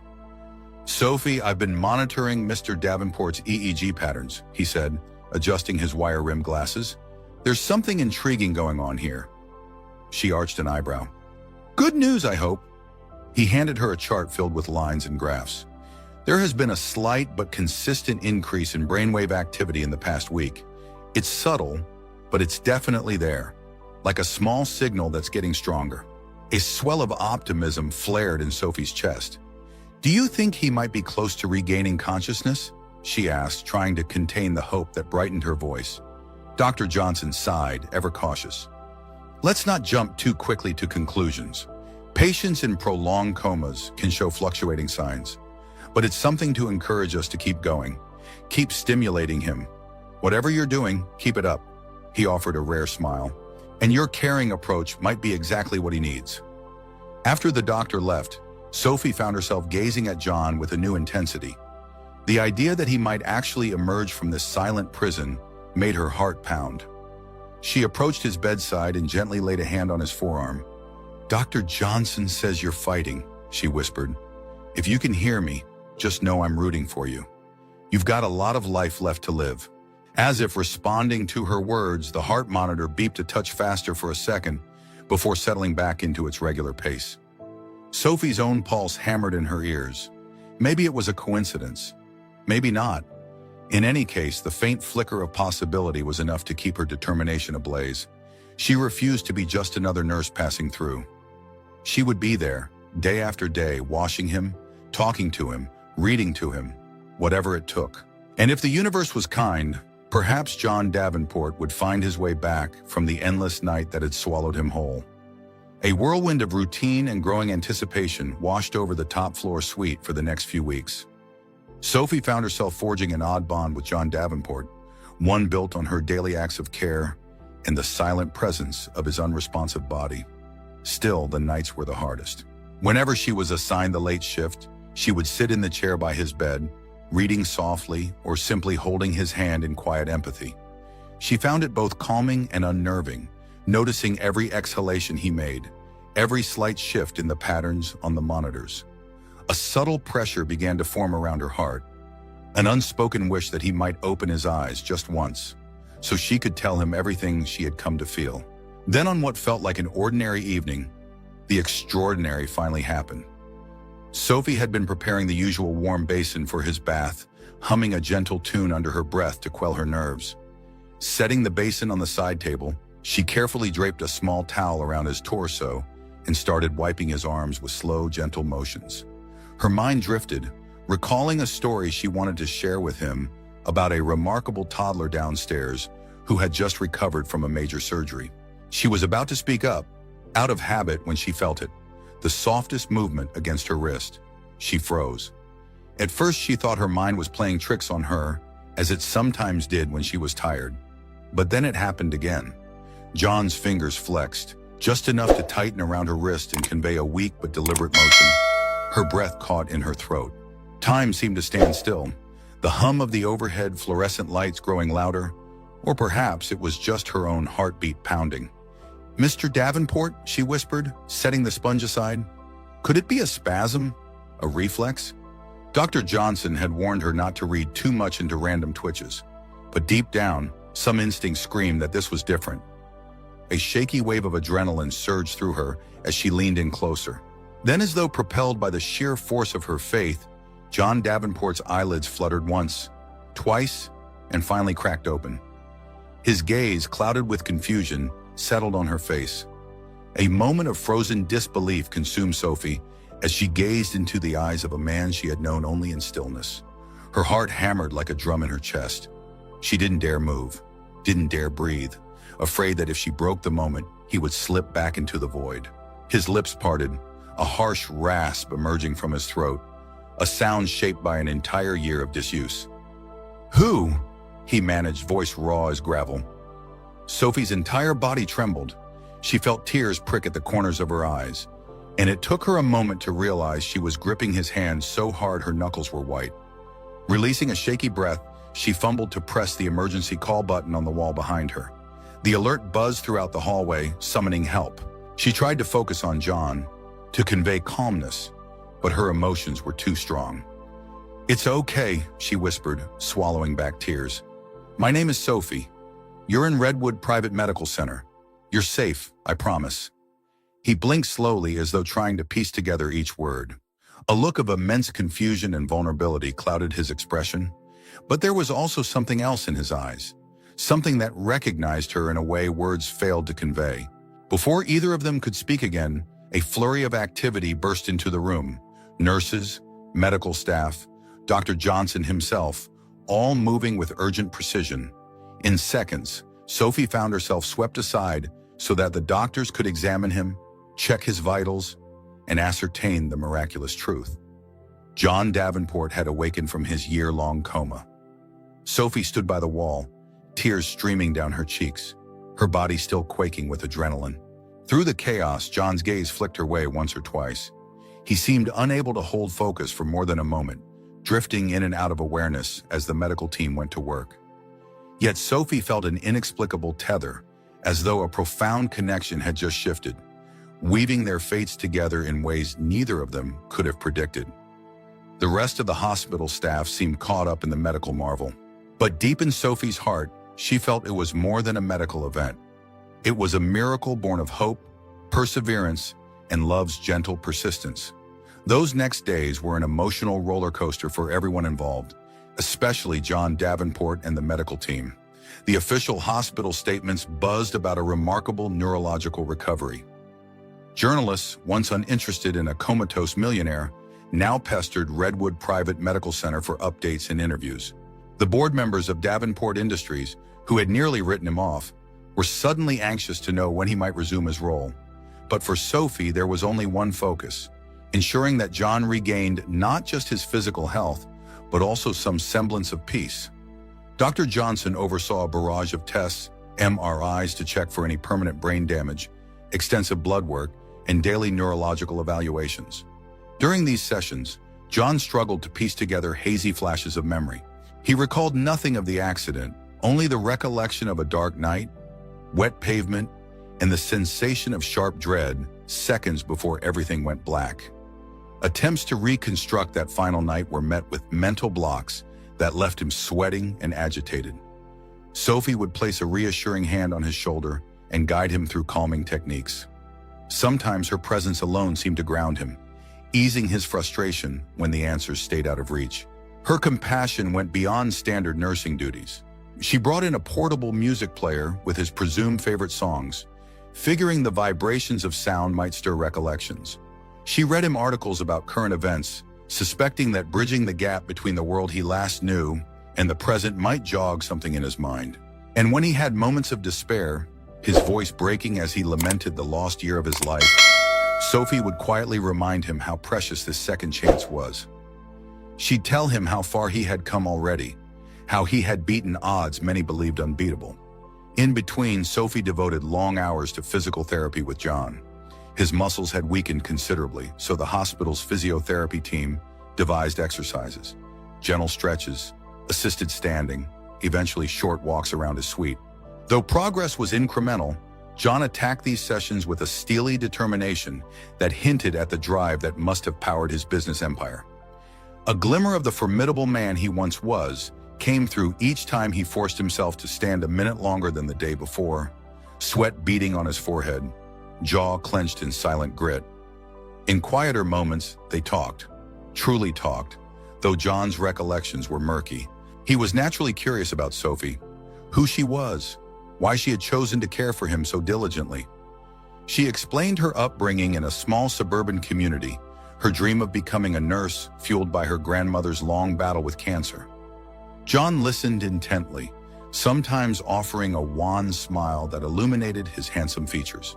"Sophie, I've been monitoring Mr. Davenport's EEG patterns," he said, adjusting his wire-rimmed glasses. "There's something intriguing going on here." She arched an eyebrow. "Good news, I hope." He handed her a chart filled with lines and graphs. "There has been a slight but consistent increase in brainwave activity in the past week. It's subtle, but it's definitely there, like a small signal that's getting stronger." A swell of optimism flared in Sophie's chest. "Do you think he might be close to regaining consciousness?" she asked, trying to contain the hope that brightened her voice. Dr. Johnson sighed, ever cautious. "Let's not jump too quickly to conclusions. Patients in prolonged comas can show fluctuating signs, but it's something to encourage us to keep going. Keep stimulating him. Whatever you're doing, keep it up." He offered a rare smile. "And your caring approach might be exactly what he needs." After the doctor left, Sophie found herself gazing at John with a new intensity. The idea that he might actually emerge from this silent prison made her heart pound. She approached his bedside and gently laid a hand on his forearm. "Dr. Johnson says you're fighting," she whispered. "If you can hear me, just know I'm rooting for you. You've got a lot of life left to live." As if responding to her words, the heart monitor beeped a touch faster for a second before settling back into its regular pace. Sophie's own pulse hammered in her ears. Maybe it was a coincidence. Maybe not. In any case, the faint flicker of possibility was enough to keep her determination ablaze. She refused to be just another nurse passing through. She would be there, day after day, washing him, talking to him, reading to him, whatever it took. And if the universe was kind, perhaps John Davenport would find his way back from the endless night that had swallowed him whole. A whirlwind of routine and growing anticipation washed over the top-floor suite for the next few weeks. Sophie found herself forging an odd bond with John Davenport, one built on her daily acts of care and the silent presence of his unresponsive body. Still, the nights were the hardest. Whenever she was assigned the late shift, she would sit in the chair by his bed, reading softly or simply holding his hand in quiet empathy. She found it both calming and unnerving, noticing every exhalation he made, every slight shift in the patterns on the monitors. A subtle pressure began to form around her heart, an unspoken wish that he might open his eyes just once, so she could tell him everything she had come to feel. Then on what felt like an ordinary evening, the extraordinary finally happened. Sophie had been preparing the usual warm basin for his bath, humming a gentle tune under her breath to quell her nerves. Setting the basin on the side table, she carefully draped a small towel around his torso and started wiping his arms with slow, gentle motions. Her mind drifted, recalling a story she wanted to share with him about a remarkable toddler downstairs who had just recovered from a major surgery. She was about to speak up, out of habit, when she felt it, the softest movement against her wrist. She froze. At first, she thought her mind was playing tricks on her, as it sometimes did when she was tired. But then it happened again. John's fingers flexed, just enough to tighten around her wrist and convey a weak but deliberate motion. Her breath caught in her throat. Time seemed to stand still, the hum of the overhead fluorescent lights growing louder, or perhaps it was just her own heartbeat pounding. "Mr. Davenport," she whispered, setting the sponge aside. Could it be a spasm? A reflex? Dr. Johnson had warned her not to read too much into random twitches, but deep down, some instinct screamed that this was different. A shaky wave of adrenaline surged through her as she leaned in closer. Then, as though propelled by the sheer force of her faith, John Davenport's eyelids fluttered once, twice, and finally cracked open. His gaze, clouded with confusion, settled on her face. A moment of frozen disbelief consumed Sophie as she gazed into the eyes of a man she had known only in stillness. Her heart hammered like a drum in her chest. She didn't dare move, didn't dare breathe, afraid that if she broke the moment, he would slip back into the void. His lips parted, a harsh rasp emerging from his throat, a sound shaped by an entire year of disuse. "Who?" he managed, voice raw as gravel. Sophie's entire body trembled. She felt tears prick at the corners of her eyes, and it took her a moment to realize she was gripping his hand so hard her knuckles were white. Releasing a shaky breath, she fumbled to press the emergency call button on the wall behind her. The alert buzzed throughout the hallway, summoning help. She tried to focus on John, to convey calmness, but her emotions were too strong. "It's okay," she whispered, swallowing back tears. My name is Sophie. You're in Redwood Private Medical Center. You're safe, I promise. He blinked slowly as though trying to piece together each word. A look of immense confusion and vulnerability clouded his expression, but there was also something else in his eyes, something that recognized her in a way words failed to convey. Before either of them could speak again, a flurry of activity burst into the room. Nurses, medical staff, Dr. Johnson himself, all moving with urgent precision. In seconds, Sophie found herself swept aside so that the doctors could examine him, check his vitals, and ascertain the miraculous truth. John Davenport had awakened from his year-long coma. Sophie stood by the wall, tears streaming down her cheeks, her body still quaking with adrenaline. Through the chaos, John's gaze flicked her way once or twice. He seemed unable to hold focus for more than a moment, drifting in and out of awareness as the medical team went to work. Yet Sophie felt an inexplicable tether, as though a profound connection had just shifted, weaving their fates together in ways neither of them could have predicted. The rest of the hospital staff seemed caught up in the medical marvel. But deep in Sophie's heart, she felt it was more than a medical event. It was a miracle born of hope, perseverance, and love's gentle persistence. Those next days were an emotional roller coaster for everyone involved, especially John Davenport and the medical team. The official hospital statements buzzed about a remarkable neurological recovery. Journalists, once uninterested in a comatose millionaire, now pestered Redwood Private Medical Center for updates and interviews. The board members of Davenport Industries, who had nearly written him off, were suddenly anxious to know when he might resume his role. But for Sophie, there was only one focus: ensuring that John regained not just his physical health, but also some semblance of peace. Dr. Johnson oversaw a barrage of tests, MRIs to check for any permanent brain damage, extensive blood work, and daily neurological evaluations. During these sessions, John struggled to piece together hazy flashes of memory. He recalled nothing of the accident, only the recollection of a dark night, wet pavement, and the sensation of sharp dread seconds before everything went black. Attempts to reconstruct that final night were met with mental blocks that left him sweating and agitated. Sophie would place a reassuring hand on his shoulder and guide him through calming techniques. Sometimes her presence alone seemed to ground him, easing his frustration when the answers stayed out of reach. Her compassion went beyond standard nursing duties. She brought in a portable music player with his presumed favorite songs, figuring the vibrations of sound might stir recollections. She read him articles about current events, suspecting that bridging the gap between the world he last knew and the present might jog something in his mind. And when he had moments of despair, his voice breaking as he lamented the lost year of his life, Sophie would quietly remind him how precious this second chance was. She'd tell him how far he had come already, how he had beaten odds many believed unbeatable. In between, Sophie devoted long hours to physical therapy with John. His muscles had weakened considerably, so the hospital's physiotherapy team devised exercises, gentle stretches, assisted standing, eventually short walks around his suite. Though progress was incremental, John attacked these sessions with a steely determination that hinted at the drive that must have powered his business empire. A glimmer of the formidable man he once was came through each time he forced himself to stand a minute longer than the day before, sweat beading on his forehead, jaw clenched in silent grit. In quieter moments, they talked, truly talked, though John's recollections were murky. He was naturally curious about Sophie, who she was, why she had chosen to care for him so diligently. She explained her upbringing in a small suburban community, her dream of becoming a nurse fueled by her grandmother's long battle with cancer. John listened intently, sometimes offering a wan smile that illuminated his handsome features.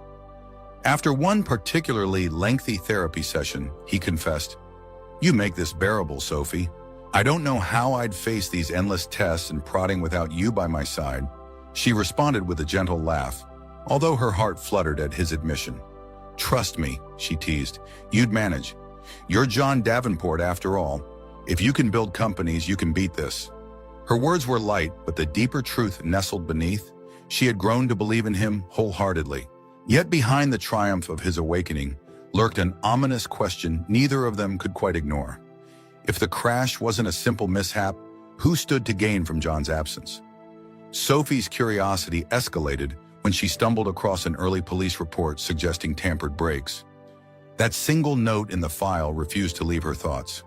After one particularly lengthy therapy session, he confessed, "You make this bearable, Sophie. I don't know how I'd face these endless tests and prodding without you by my side." She responded with a gentle laugh, although her heart fluttered at his admission. "Trust me," she teased, "you'd manage. You're John Davenport after all. If you can build companies, you can beat this." Her words were light, but the deeper truth nestled beneath. She had grown to believe in him wholeheartedly. Yet behind the triumph of his awakening lurked an ominous question neither of them could quite ignore. If the crash wasn't a simple mishap, who stood to gain from John's absence? Sophie's curiosity escalated when she stumbled across an early police report suggesting tampered brakes. That single note in the file refused to leave her thoughts.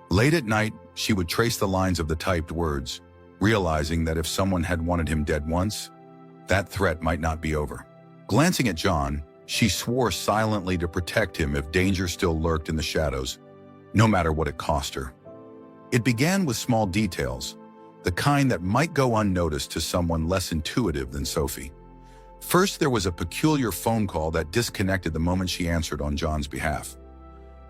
Late at night, she would trace the lines of the typed words, realizing that if someone had wanted him dead once, that threat might not be over. Glancing at John, she swore silently to protect him if danger still lurked in the shadows, no matter what it cost her. It began with small details, the kind that might go unnoticed to someone less intuitive than Sophie. First, there was a peculiar phone call that disconnected the moment she answered on John's behalf.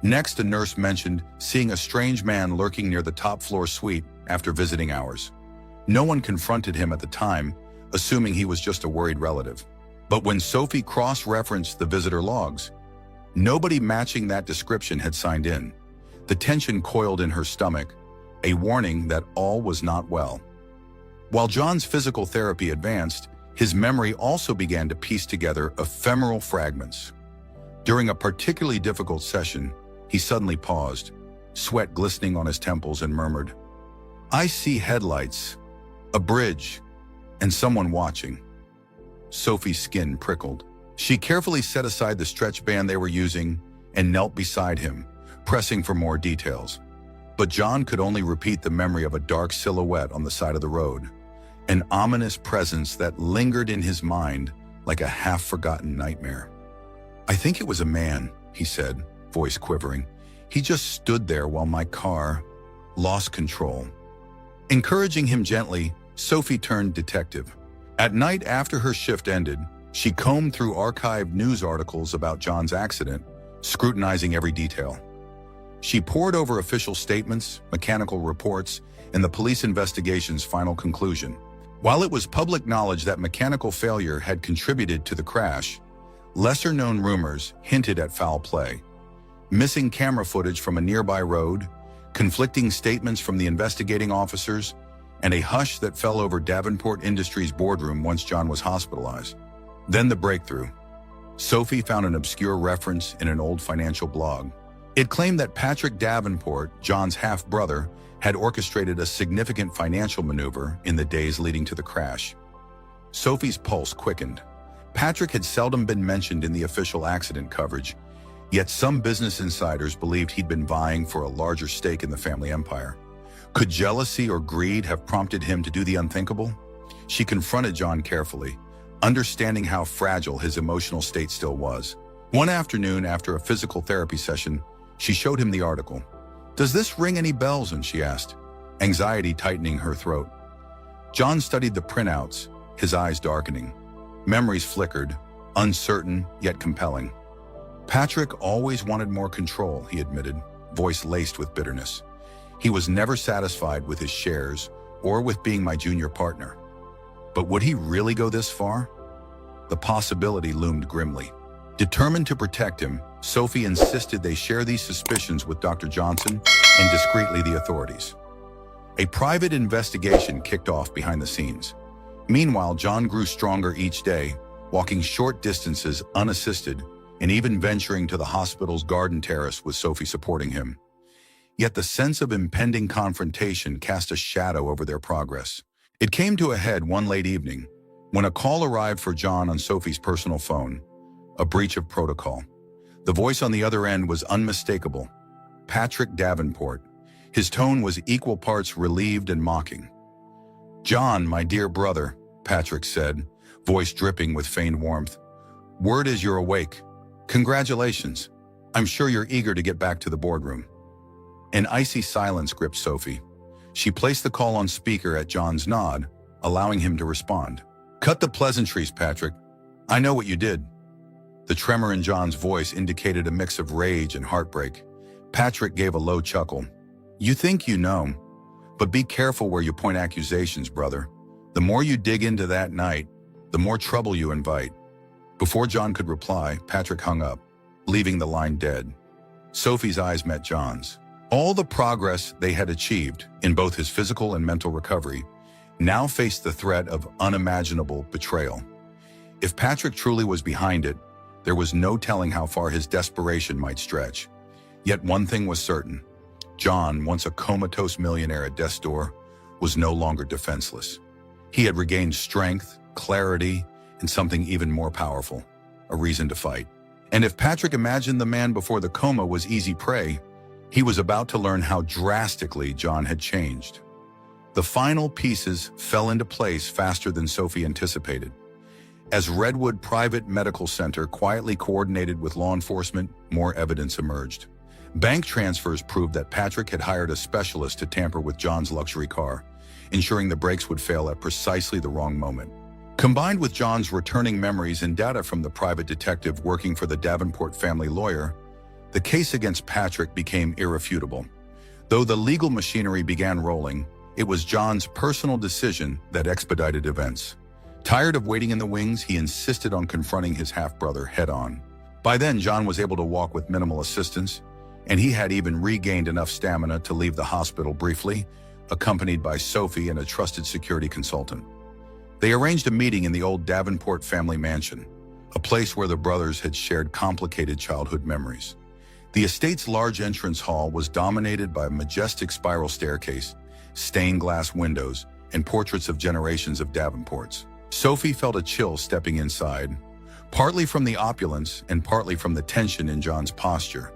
Next, a nurse mentioned seeing a strange man lurking near the top-floor suite after visiting hours. No one confronted him at the time, assuming he was just a worried relative. But when Sophie cross-referenced the visitor logs, nobody matching that description had signed in. The tension coiled in her stomach, a warning that all was not well. While John's physical therapy advanced, his memory also began to piece together ephemeral fragments. During a particularly difficult session, he suddenly paused, sweat glistening on his temples, and murmured, "I see headlights, a bridge, and someone watching." Sophie's skin prickled. She carefully set aside the stretch band they were using and knelt beside him, pressing for more details. But John could only repeat the memory of a dark silhouette on the side of the road, an ominous presence that lingered in his mind like a half-forgotten nightmare. "I think it was a man," he said, voice quivering. "He just stood there while my car lost control." Encouraging him gently, Sophie turned detective. At night after her shift ended, she combed through archived news articles about John's accident, scrutinizing every detail. She pored over official statements, mechanical reports, and the police investigation's final conclusion. While it was public knowledge that mechanical failure had contributed to the crash, lesser-known rumors hinted at foul play. Missing camera footage from a nearby road, conflicting statements from the investigating officers, and a hush that fell over Davenport Industries' boardroom once John was hospitalized. Then the breakthrough. Sophie found an obscure reference in an old financial blog. It claimed that Patrick Davenport, John's half-brother, had orchestrated a significant financial maneuver in the days leading to the crash. Sophie's pulse quickened. Patrick had seldom been mentioned in the official accident coverage, yet some business insiders believed he'd been vying for a larger stake in the family empire. Could jealousy or greed have prompted him to do the unthinkable? She confronted John carefully, understanding how fragile his emotional state still was. One afternoon, after a physical therapy session, she showed him the article. "Does this ring any bells?" and she asked, anxiety tightening her throat. John studied the printouts, his eyes darkening. Memories flickered, uncertain yet compelling. Patrick always wanted more control, he admitted, voice laced with bitterness. He was never satisfied with his shares or with being my junior partner. But would he really go this far? The possibility loomed grimly. Determined to protect him, Sophie insisted they share these suspicions with Dr. Johnson and discreetly the authorities. A private investigation kicked off behind the scenes. Meanwhile, John grew stronger each day, walking short distances unassisted and even venturing to the hospital's garden terrace with Sophie supporting him. Yet the sense of impending confrontation cast a shadow over their progress. It came to a head one late evening when a call arrived for John on Sophie's personal phone, a breach of protocol. The voice on the other end was unmistakable. Patrick Davenport. His tone was equal parts relieved and mocking. "John, my dear brother," Patrick said, voice dripping with feigned warmth. "Word is you're awake. Congratulations. I'm sure you're eager to get back to the boardroom." An icy silence gripped Sophie. She placed the call on speaker at John's nod, allowing him to respond. "Cut the pleasantries, Patrick. I know what you did." The tremor in John's voice indicated a mix of rage and heartbreak. Patrick gave a low chuckle. "You think you know, but be careful where you point accusations, brother. The more you dig into that night, the more trouble you invite." Before John could reply, Patrick hung up, leaving the line dead. Sophie's eyes met John's. All the progress they had achieved in both his physical and mental recovery now faced the threat of unimaginable betrayal. If Patrick truly was behind it, there was no telling how far his desperation might stretch. Yet one thing was certain. John, once a comatose millionaire at death's door, was no longer defenseless. He had regained strength, clarity, and something even more powerful, a reason to fight. And if Patrick imagined the man before the coma was easy prey, he was about to learn how drastically John had changed. The final pieces fell into place faster than Sophie anticipated. As Redwood Private Medical Center quietly coordinated with law enforcement, more evidence emerged. Bank transfers proved that Patrick had hired a specialist to tamper with John's luxury car, ensuring the brakes would fail at precisely the wrong moment. Combined with John's returning memories and data from the private detective working for the Davenport family lawyer, the case against Patrick became irrefutable. Though the legal machinery began rolling, it was John's personal decision that expedited events. Tired of waiting in the wings, he insisted on confronting his half-brother head-on. By then, John was able to walk with minimal assistance, and he had even regained enough stamina to leave the hospital briefly, accompanied by Sophie and a trusted security consultant. They arranged a meeting in the old Davenport family mansion, a place where the brothers had shared complicated childhood memories. The estate's large entrance hall was dominated by a majestic spiral staircase, stained glass windows, and portraits of generations of Davenports. Sophie felt a chill stepping inside, partly from the opulence and partly from the tension in John's posture.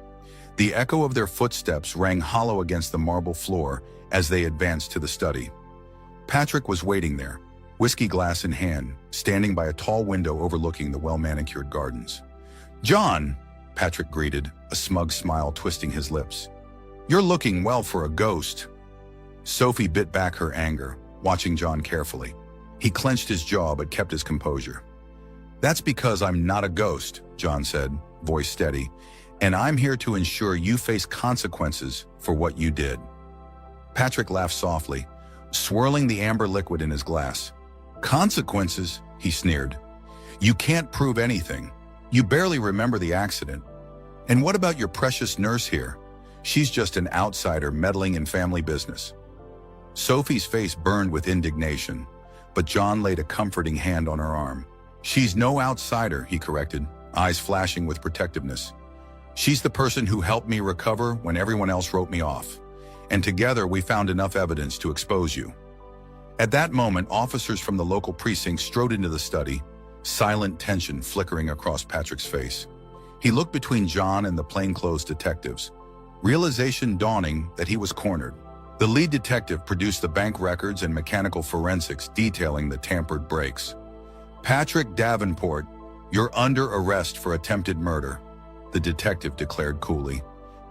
The echo of their footsteps rang hollow against the marble floor as they advanced to the study. Patrick was waiting there, whiskey glass in hand, standing by a tall window overlooking the well-manicured gardens. "John," Patrick greeted, a smug smile twisting his lips. "You're looking well for a ghost." Sophie bit back her anger, watching John carefully. He clenched his jaw but kept his composure. "That's because I'm not a ghost," John said, voice steady, "and I'm here to ensure you face consequences for what you did." Patrick laughed softly, swirling the amber liquid in his glass. "Consequences?" he sneered. "You can't prove anything. You barely remember the accident. And what about your precious nurse here? She's just an outsider meddling in family business." Sophie's face burned with indignation, but John laid a comforting hand on her arm. "She's no outsider," he corrected, eyes flashing with protectiveness. "She's the person who helped me recover when everyone else wrote me off. And together we found enough evidence to expose you." At that moment, officers from the local precinct strode into the study, silent tension flickering across Patrick's face. He looked between John and the plainclothes detectives, realization dawning that he was cornered. The lead detective produced the bank records and mechanical forensics detailing the tampered brakes. "Patrick Davenport, you're under arrest for attempted murder," the detective declared coolly.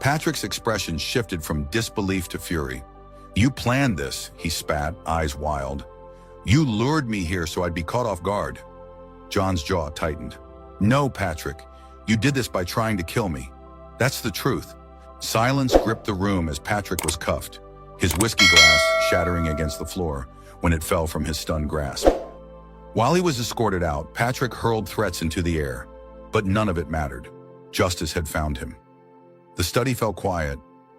Patrick's expression shifted from disbelief to fury. "You planned this," he spat, eyes wild. "You lured me here so I'd be caught off guard." John's jaw tightened. "No, Patrick, you did this by trying to kill me. That's the truth." Silence gripped the room as Patrick was cuffed, his whiskey glass shattering against the floor when it fell from his stunned grasp. While he was escorted out, Patrick hurled threats into the air, but none of it mattered. Justice had found him. The study fell quiet,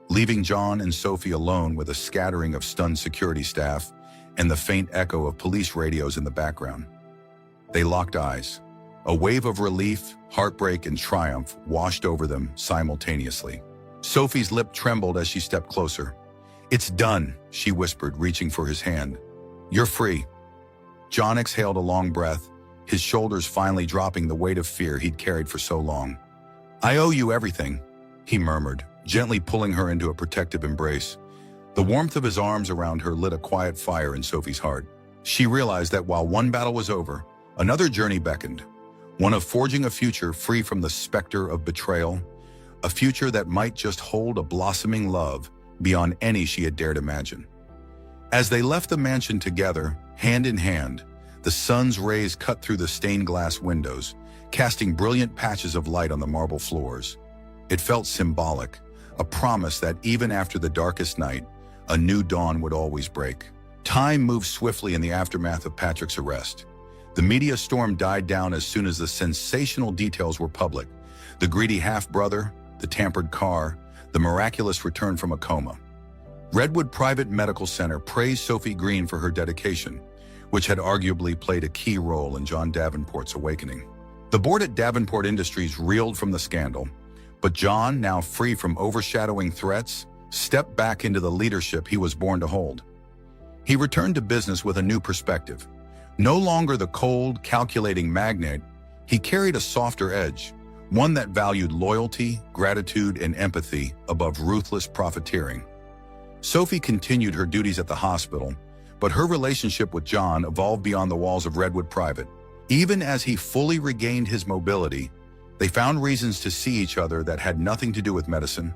leaving John and Sophie alone with a scattering of stunned security staff and the faint echo of police radios in the background. They locked eyes. A wave of relief, heartbreak, and triumph washed over them simultaneously. Sophie's lip trembled as she stepped closer. "It's done," she whispered, reaching for his hand. "You're free." John exhaled a long breath, his shoulders finally dropping the weight of fear he'd carried for so long. "I owe you everything," he murmured, gently pulling her into a protective embrace. The warmth of his arms around her lit a quiet fire in Sophie's heart. She realized that while one battle was over, another journey beckoned, one of forging a future free from the specter of betrayal, a future that might just hold a blossoming love beyond any she had dared imagine. As they left the mansion together, hand in hand, the sun's rays cut through the stained glass windows, casting brilliant patches of light on the marble floors. It felt symbolic, a promise that even after the darkest night, a new dawn would always break. Time moved swiftly in the aftermath of Patrick's arrest. The media storm died down as soon as the sensational details were public: the greedy half-brother, the tampered car, the miraculous return from a coma. Redwood Private Medical Center praised Sophie Green for her dedication, which had arguably played a key role in John Davenport's awakening. The board at Davenport Industries reeled from the scandal, but John, now free from overshadowing threats, stepped back into the leadership he was born to hold. He returned to business with a new perspective, No longer the cold, calculating magnate, he carried a softer edge, one that valued loyalty, gratitude, and empathy above ruthless profiteering. Sophie continued her duties at the hospital, but her relationship with John evolved beyond the walls of Redwood Private. Even as he fully regained his mobility, they found reasons to see each other that had nothing to do with medicine.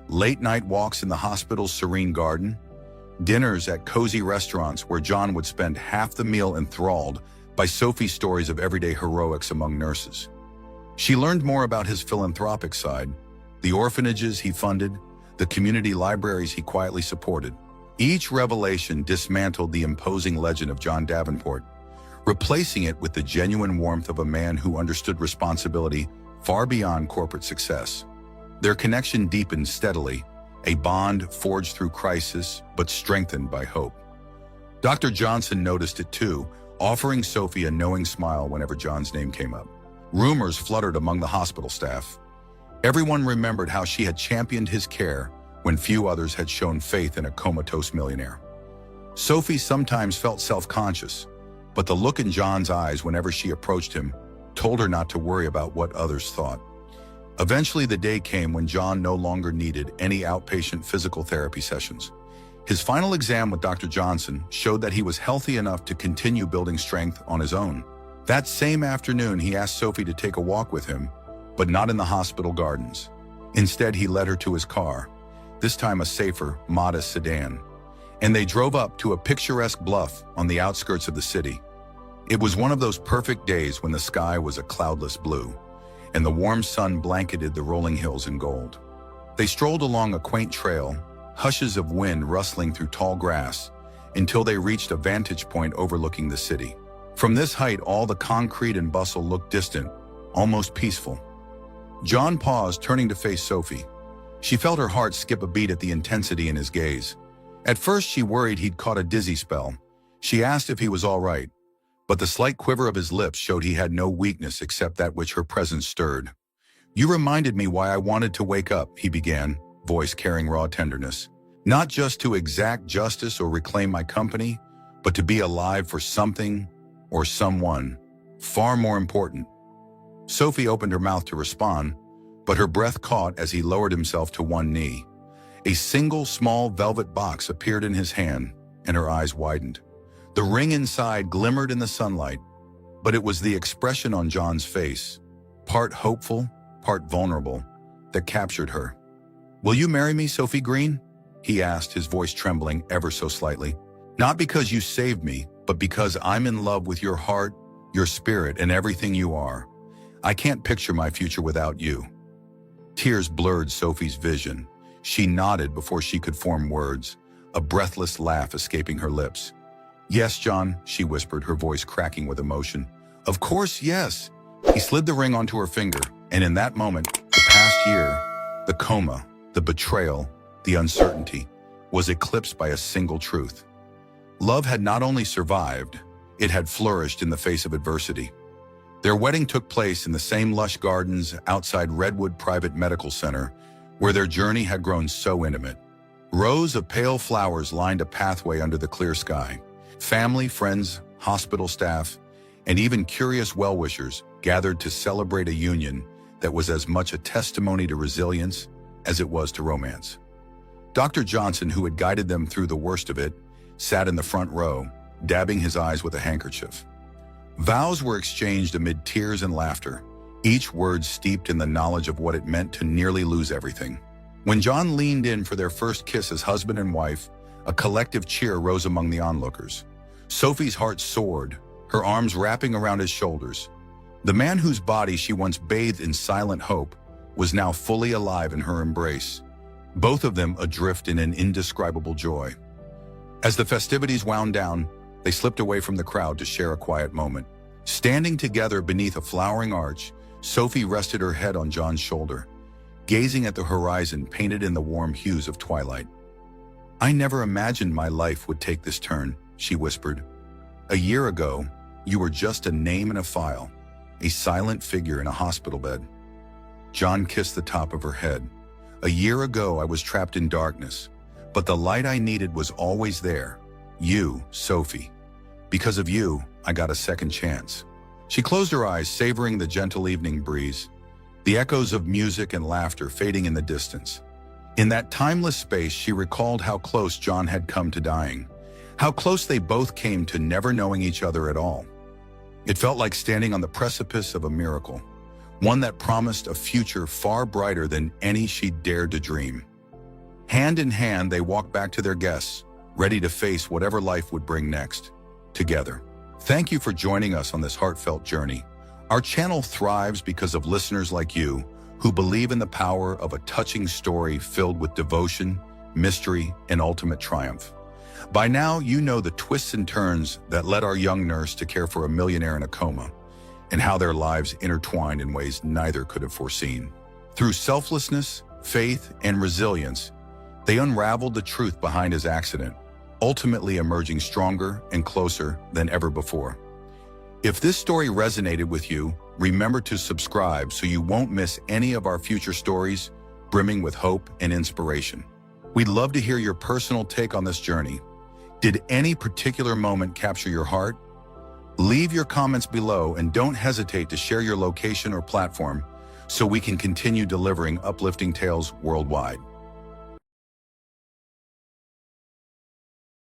Late-night walks in the hospital's serene garden, dinners at cozy restaurants where John would spend half the meal enthralled by Sophie's stories of everyday heroics among nurses. She learned more about his philanthropic side, the orphanages he funded, the community libraries he quietly supported. Each revelation dismantled the imposing legend of John Davenport, replacing it with the genuine warmth of a man who understood responsibility far beyond corporate success. Their connection deepened steadily, a bond forged through crisis but strengthened by hope. Dr. Johnson noticed it too, offering Sophie a knowing smile whenever John's name came up. Rumors fluttered among the hospital staff. Everyone remembered how she had championed his care when few others had shown faith in a comatose millionaire. Sophie sometimes felt self-conscious, but the look in John's eyes whenever she approached him told her not to worry about what others thought. Eventually, the day came when John no longer needed any outpatient physical therapy sessions. His final exam with Dr. Johnson showed that he was healthy enough to continue building strength on his own. That same afternoon, he asked Sophie to take a walk with him, but not in the hospital gardens. Instead, he led her to his car, this time a safer, modest sedan, and they drove up to a picturesque bluff on the outskirts of the city. It was one of those perfect days when the sky was a cloudless blue, and the warm sun blanketed the rolling hills in gold. They strolled along a quaint trail, hushes of wind rustling through tall grass, until they reached a vantage point overlooking the city. From this height, all the concrete and bustle looked distant, almost peaceful. John paused, turning to face Sophie. She felt her heart skip a beat at the intensity in his gaze. At first, she worried he'd caught a dizzy spell. She asked if he was all right, but the slight quiver of his lips showed he had no weakness except that which her presence stirred. "You reminded me why I wanted to wake up," he began, voice carrying raw tenderness. "Not just to exact justice or reclaim my company, but to be alive for something or someone far more important." Sophie opened her mouth to respond, but her breath caught as he lowered himself to one knee. A single small velvet box appeared in his hand, and her eyes widened. The ring inside glimmered in the sunlight, but it was the expression on John's face, part hopeful, part vulnerable, that captured her. "Will you marry me, Sophie Green?" he asked, his voice trembling ever so slightly. "Not because you saved me, but because I'm in love with your heart, your spirit, and everything you are. I can't picture my future without you." Tears blurred Sophie's vision. She nodded before she could form words, a breathless laugh escaping her lips. "Yes, John," she whispered, her voice cracking with emotion. "Of course, yes." He slid the ring onto her finger, and in that moment, the past year, the coma, the betrayal, the uncertainty, was eclipsed by a single truth. Love had not only survived, it had flourished in the face of adversity. Their wedding took place in the same lush gardens outside Redwood Private Medical Center, where their journey had grown so intimate. Rows of pale flowers lined a pathway under the clear sky. Family, friends, hospital staff, and even curious well-wishers gathered to celebrate a union that was as much a testimony to resilience as it was to romance. Dr. Johnson, who had guided them through the worst of it, sat in the front row, dabbing his eyes with a handkerchief. Vows were exchanged amid tears and laughter, each word steeped in the knowledge of what it meant to nearly lose everything. When John leaned in for their first kiss as husband and wife, a collective cheer rose among the onlookers. Sophie's heart soared, her arms wrapping around his shoulders. The man whose body she once bathed in silent hope was now fully alive in her embrace, both of them adrift in an indescribable joy. As the festivities wound down, they slipped away from the crowd to share a quiet moment. Standing together beneath a flowering arch, Sophie rested her head on John's shoulder, gazing at the horizon painted in the warm hues of twilight. "I never imagined my life would take this turn," she whispered. "A year ago, you were just a name in a file, a silent figure in a hospital bed." John kissed the top of her head. "A year ago, I was trapped in darkness, but the light I needed was always there. You, Sophie. Because of you, I got a second chance." She closed her eyes, savoring the gentle evening breeze, the echoes of music and laughter fading in the distance. In that timeless space, she recalled how close John had come to dying, how close they both came to never knowing each other at all. It felt like standing on the precipice of a miracle, one that promised a future far brighter than any she'd dared to dream. Hand in hand, they walked back to their guests, ready to face whatever life would bring next, together. Thank you for joining us on this heartfelt journey. Our channel thrives because of listeners like you who believe in the power of a touching story filled with devotion, mystery, and ultimate triumph. By now, you know the twists and turns that led our young nurse to care for a millionaire in a coma, and how their lives intertwined in ways neither could have foreseen. Through selflessness, faith, and resilience, they unraveled the truth behind his accident, ultimately emerging stronger and closer than ever before. If this story resonated with you, remember to subscribe so you won't miss any of our future stories brimming with hope and inspiration. We'd love to hear your personal take on this journey. Did any particular moment capture your heart? Leave your comments below and don't hesitate to share your location or platform so we can continue delivering uplifting tales worldwide.